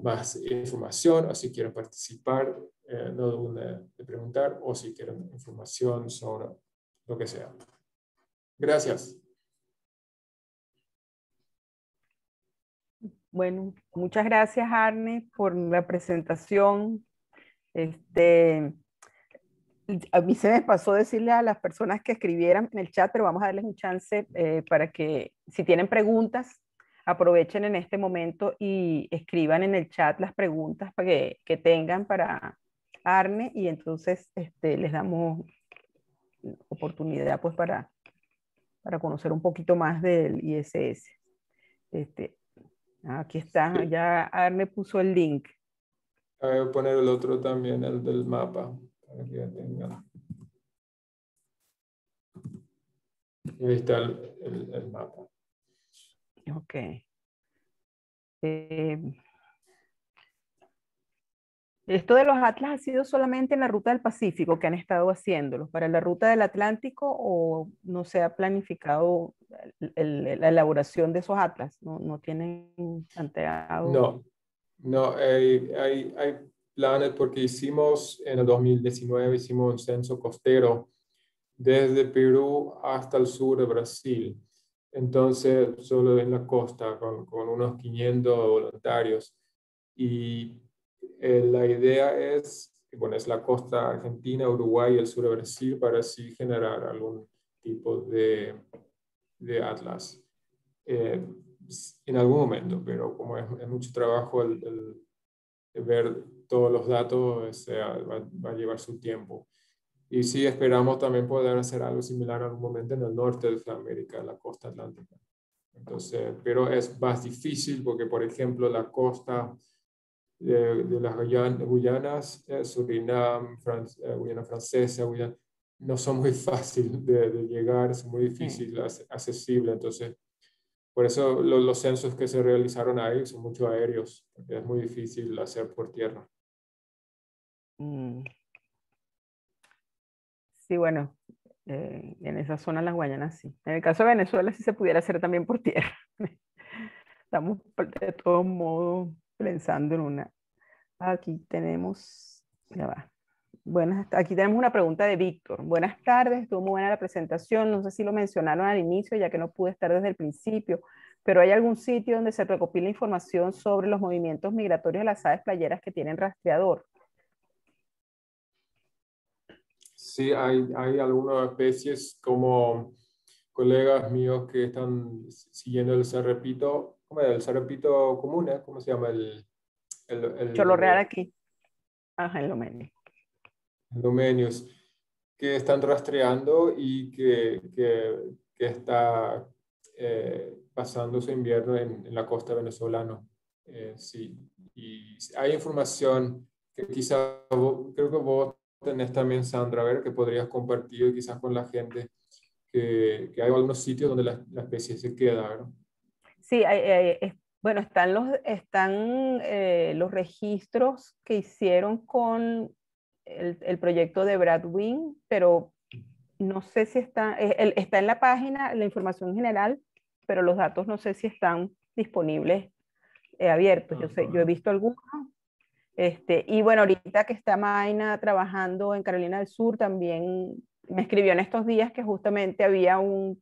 más información o si quieren participar, no duden de preguntar, o si quieren información sobre lo que sea. Gracias. Bueno, muchas gracias, Arne, por la presentación. A mí se me pasó decirle a las personas que escribieran en el chat, pero vamos a darles un chance para que, si tienen preguntas, aprovechen en este momento y escriban en el chat las preguntas que tengan para Arne, y entonces les damos oportunidad pues para conocer un poquito más del ISS. Aquí está, Sí. ya Arne puso el link. Voy a poner el otro también, el del mapa, para que ya tengan. Y ahí está el mapa. Ok. Eh, Esto de los atlas ha sido solamente en la ruta del Pacífico que han estado haciéndolo. ¿Para la ruta del Atlántico o no se ha planificado la elaboración de esos atlas? No tienen planteado. No, no, hay planes porque hicimos en el 2019, hicimos un censo costero desde Perú hasta el sur de Brasil. Entonces, solo en la costa, con unos 500 voluntarios. Y la idea es, bueno, es la costa argentina, Uruguay y el sur de Brasil para así generar algún tipo de atlas. En algún momento, pero como es mucho trabajo el ver todos los datos, o sea, va a llevar su tiempo. Y sí, esperamos también poder hacer algo similar en algún momento en el norte de Sudamérica, en la costa atlántica. Entonces, pero es más difícil porque, por ejemplo, la costa de las Guyanas, Surinam, Guyana Francesa, Guyana, no son muy fáciles de llegar, es muy difícil, accesible. Entonces, por eso los censos que se realizaron ahí son mucho aéreos, porque es muy difícil hacer por tierra. Mm. Sí, bueno, en esa zona las Guayanas sí. En el caso de Venezuela sí se pudiera hacer también por tierra. Estamos de todos modos pensando en una. Aquí tenemos, ya va. Aquí tenemos una pregunta de Víctor. Buenas tardes, estuvo muy buena la presentación. No sé si lo mencionaron al inicio, ya que no pude estar desde el principio, pero ¿hay algún sitio donde se recopila información sobre los movimientos migratorios de las aves playeras que tienen rastreador? Sí, hay algunas especies como colegas míos que están siguiendo el cerrepito, ¿cómo es? El cerrepito común, ¿eh? ¿Cómo se llama? Chorro real aquí. Ajá, en Lomeni. Domenios, que están rastreando y que está pasando su invierno en la costa venezolana. Sí, y hay información que quizá creo que vos tenés también, Sandra, a ver, que podrías compartir quizás con la gente, que hay algunos sitios donde la especie se queda, ¿verdad? Sí, bueno, están los registros que hicieron con el proyecto de Brad Wing, pero no sé si está en la página la información general, pero los datos no sé si están disponibles abiertos. Yo he visto algunos. Y bueno, ahorita que está Maina trabajando en Carolina del Sur, también me escribió en estos días que justamente había un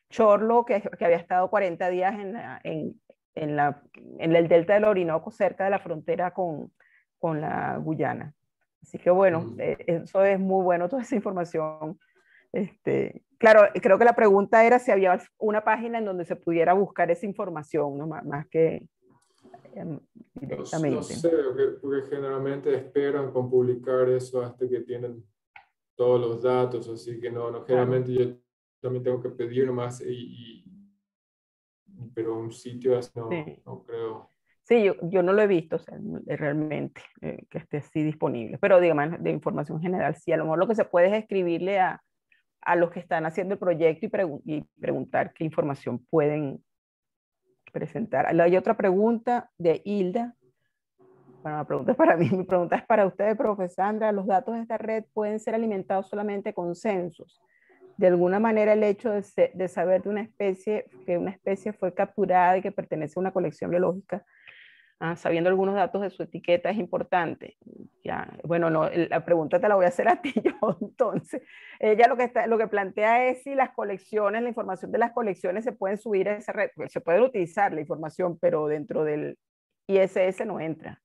chorlo que había estado 40 días en el delta del Orinoco, cerca de la frontera con la Guyana. Así que bueno, eso es muy bueno, toda esa información. Claro, creo que la pregunta era si había una página en donde se pudiera buscar esa información, ¿no? Más que No directamente. sé, porque generalmente esperan con publicar eso hasta que tienen todos los datos, así que no, Claro. generalmente yo también tengo que pedir más, pero un sitio así Sí. no creo. Sí, yo no lo he visto, o sea, realmente que esté así disponible, pero digamos, de información general, sí, a lo mejor lo que se puede es escribirle a los que están haciendo el proyecto y preguntar qué información pueden presentar. Hay otra pregunta de Hilda. Bueno, la pregunta es para mí, mi pregunta es para usted, profe Sandra. ¿Los datos de esta red pueden ser alimentados solamente con censos? De alguna manera, el hecho de saber de una especie, que una especie fue capturada y que pertenece a una colección biológica, sabiendo algunos datos de su etiqueta, es importante. Ya, bueno, no, la pregunta te la voy a hacer a ti yo, entonces. Ella lo que plantea es si las colecciones, la información de las colecciones se pueden subir a esa red, se puede utilizar la información, pero dentro del ISS no entra.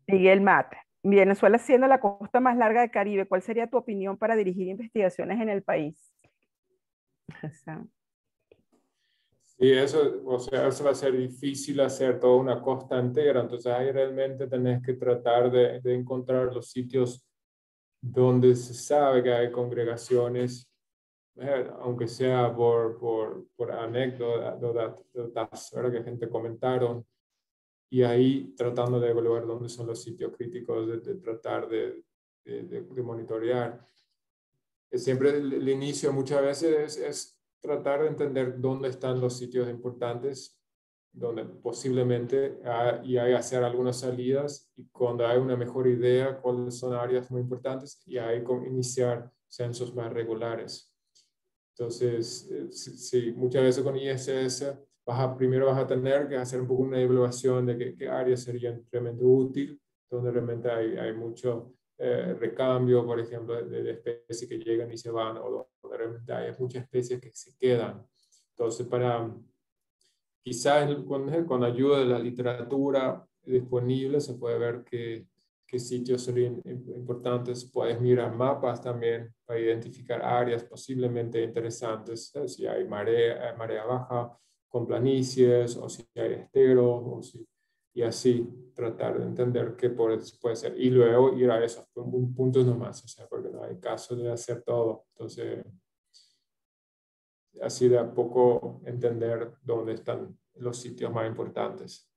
Miguel Mata. Venezuela siendo la costa más larga del Caribe, ¿cuál sería tu opinión para dirigir investigaciones en el país? Y eso, o sea, eso va a ser difícil hacer toda una costa entera, entonces ahí realmente tenés que tratar de encontrar los sitios donde se sabe que hay congregaciones, aunque sea por anécdotas, ¿verdad? Que gente comentaron. y ahí tratando de evaluar dónde son los sitios críticos, de tratar de monitorear. Siempre el inicio muchas veces es tratar de entender dónde están los sitios importantes, donde posiblemente hay hacer algunas salidas, y cuando hay una mejor idea cuáles son áreas muy importantes, y ahí iniciar censos más regulares. Entonces, sí, muchas veces con ISS primero vas a tener que hacer un poco una evaluación de qué áreas serían realmente útil, donde realmente hay mucho recambio, por ejemplo, de especies que llegan y se van, o donde realmente hay muchas especies que se quedan. Entonces, quizás con ayuda de la literatura disponible se puede ver qué sitios serían importantes. Puedes mirar mapas también para identificar áreas posiblemente interesantes, si hay marea baja con planicies, o si hay esteros, y así tratar de entender qué puede ser. Y luego ir a esos puntos nomás, o sea, porque no hay caso de hacer todo. Entonces, así de a poco entender dónde están los sitios más importantes.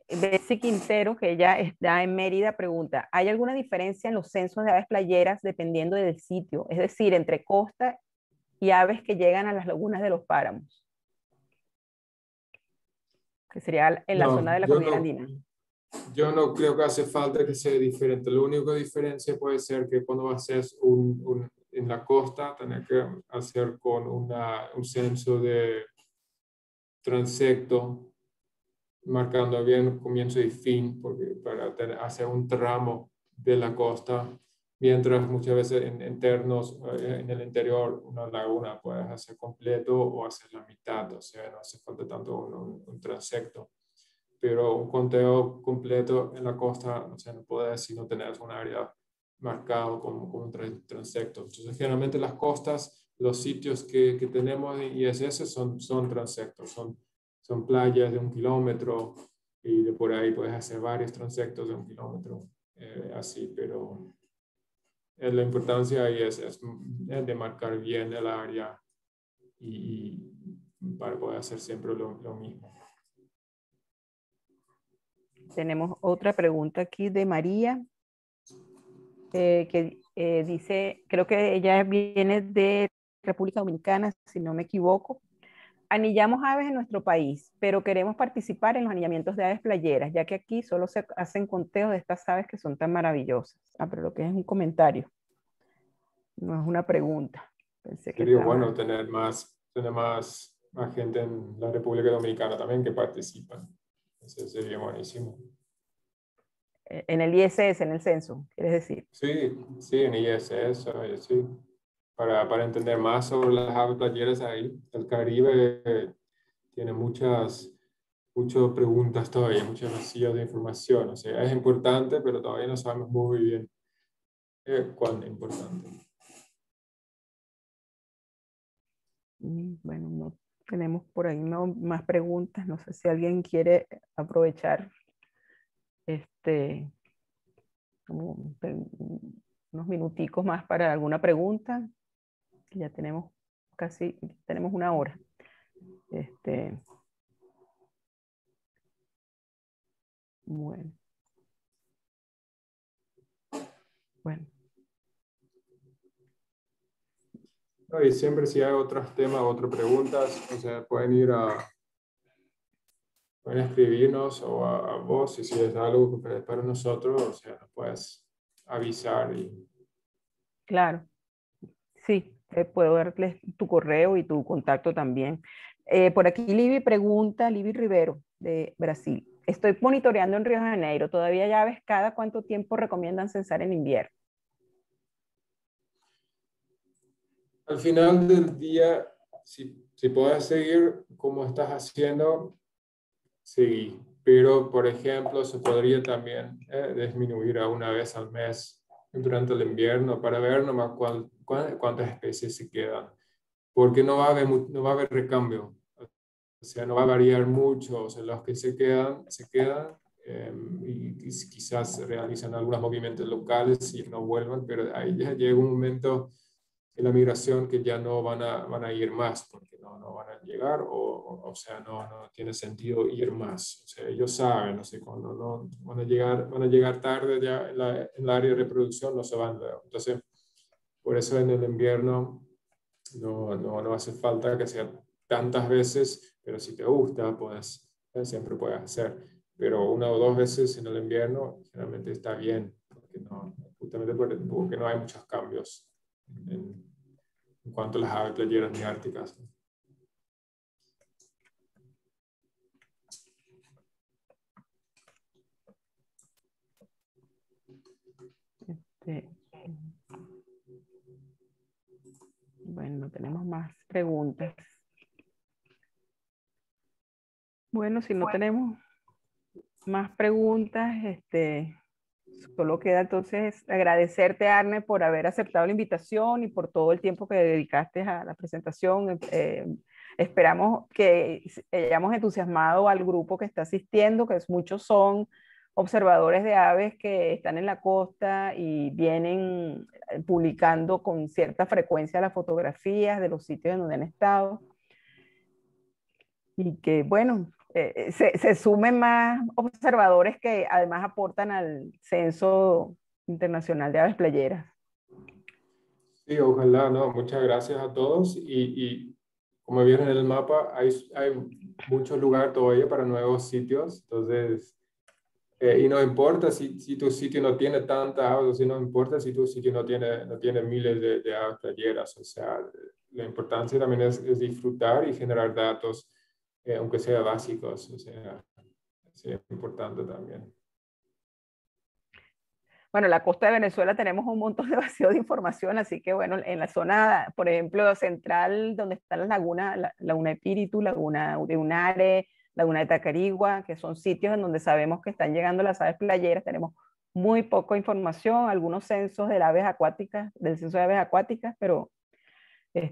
Betsy Quintero, que ella está en Mérida, pregunta, ¿hay alguna diferencia en los censos de aves playeras dependiendo del sitio? Es decir, entre costa y aves que llegan a las lagunas de los páramos, que sería en la zona de la cordillera andina. Yo no creo que hace falta que sea diferente. La única diferencia puede ser que cuando haces en la costa, tener que hacer con un censo de transecto, marcando bien comienzo y fin, porque para hacer un tramo de la costa, mientras muchas veces en el interior, una laguna puedes hacer completo o hacer la mitad, o sea, no hace falta tanto un transecto. Pero un conteo completo en la costa, o sea, no puedes si no tenés un área marcado como un transecto. Entonces, generalmente las costas, los sitios que tenemos en ISS son transectos, son playas de 1 kilómetro, y de por ahí puedes hacer varios transectos de 1 kilómetro, así, pero la importancia ahí es de marcar bien el área y para poder hacer siempre lo mismo. Tenemos otra pregunta aquí de María, que dice, creo que ella viene de República Dominicana, si no me equivoco. Anillamos aves en nuestro país, pero queremos participar en los anillamientos de aves playeras, ya que aquí solo se hacen conteos de estas aves que son tan maravillosas. Pero lo que es un comentario, no es una pregunta. Pensé que Sería estaba... bueno tener más gente en la República Dominicana también que participan. Eso sería buenísimo. En el ISS, en el censo, ¿quieres decir? Sí, en ISS, sí. Para entender más sobre las aves playeras ahí. El Caribe tiene muchas preguntas todavía, muchas vacías de información. O sea, es importante, pero todavía no sabemos muy bien cuán importante. Bueno, no tenemos por ahí más preguntas. No sé si alguien quiere aprovechar unos minuticos más para alguna pregunta. Ya tenemos tenemos 1 hora. Bueno. No, y siempre si hay otros temas, otras preguntas, o sea, pueden escribirnos o a vos, y si es algo que para nosotros, o sea, nos puedes avisar. Claro, sí, puedo darles tu correo y tu contacto también. Por aquí Libby pregunta, Libby Rivero de Brasil. Estoy monitoreando en Río de Janeiro. ¿Todavía ya ves cada cuánto tiempo recomiendan censar en invierno? Al final del día, si puedes seguir como estás haciendo, seguí. Pero, por ejemplo, se podría también disminuir a 1 vez al mes durante el invierno para ver nomás cuántas especies se quedan. Porque no va a haber recambio. O sea, no va a variar mucho. O sea, los que se quedan, y quizás realizan algunos movimientos locales y no vuelvan, pero ahí ya llega un momento en la migración que ya no van a ir más, porque no van a llegar o sea, no tiene sentido ir más. O sea, ellos saben, no sé, cuando no van a llegar tarde ya en el área de reproducción, no se van luego. Entonces, por eso en el invierno no hace falta que sea tantas veces, pero si te gusta, pues siempre puedes hacer. Pero una o dos veces en el invierno generalmente está bien, porque justamente porque no hay muchos cambios en cuanto a las aves playeras ni árticas. Bueno, no tenemos más preguntas. Bueno, si no tenemos más preguntas, solo queda entonces agradecerte, Arne, por haber aceptado la invitación y por todo el tiempo que dedicaste a la presentación. Esperamos que hayamos entusiasmado al grupo que está asistiendo, que muchos son observadores de aves que están en la costa y vienen publicando con cierta frecuencia las fotografías de los sitios en donde han estado. Y que, bueno, se sumen más observadores que además aportan al Censo Internacional de Aves Playeras. Sí, ojalá, ¿no? Muchas gracias a todos y como vieron en el mapa, hay mucho lugar todavía para nuevos sitios, entonces, y no importa si tu sitio no tiene tanta aves, o si no importa si tu sitio no tiene miles de aves playeras, o sea, la importancia también es disfrutar y generar datos, aunque sea básicos, o sea, es importante también. Bueno, en la costa de Venezuela tenemos un montón de vacío de información, así que bueno, en la zona, por ejemplo, central, donde están las lagunas, Laguna Espíritu, Laguna de Unare, Laguna de Tacarigua, que son sitios en donde sabemos que están llegando las aves playeras, tenemos muy poca información, algunos censos de aves acuáticas, del censo de aves acuáticas, pero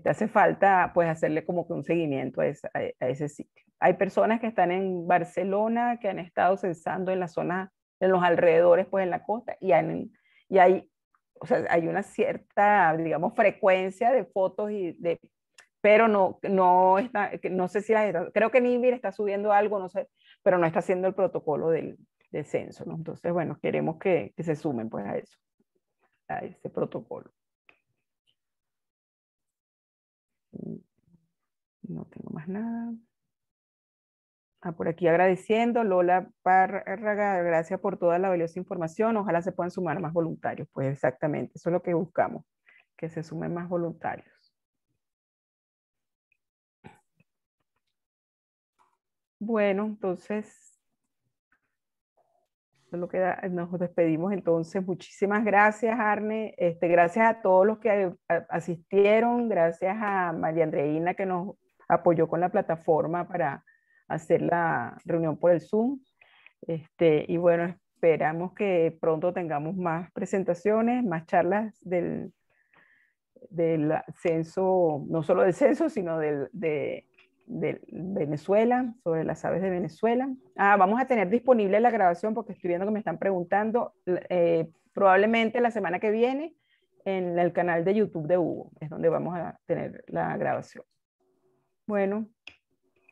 hace falta pues hacerle como que un seguimiento a ese sitio. Hay personas que están en Barcelona, que han estado censando en la zona, en los alrededores, pues en la costa, y hay, o sea, hay una cierta, digamos, frecuencia de fotos pero no sé si creo que NIMBY está subiendo algo, no sé, pero no está haciendo el protocolo del censo, ¿no? Entonces, bueno, queremos que se sumen pues a eso, a ese protocolo. No tengo más nada. Por aquí agradeciendo, Lola Párraga, gracias por toda la valiosa información. Ojalá se puedan sumar más voluntarios. Pues exactamente, eso es lo que buscamos, que se sumen más voluntarios. Bueno, entonces, nos despedimos entonces. Muchísimas gracias, Arne. Gracias a todos los que asistieron. Gracias a María Andreina que nos apoyó con la plataforma para hacer la reunión por el Zoom. Y bueno, esperamos que pronto tengamos más presentaciones, más charlas del censo, no solo del censo, sino de Venezuela, sobre las aves de Venezuela. Vamos a tener disponible la grabación porque estoy viendo que me están preguntando, probablemente la semana que viene en el canal de YouTube de Hugo, es donde vamos a tener la grabación. Bueno,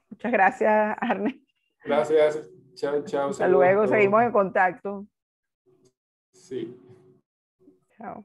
muchas gracias, Arne. Gracias. Chao, chao. Hasta luego, seguimos en contacto. Sí. Chao.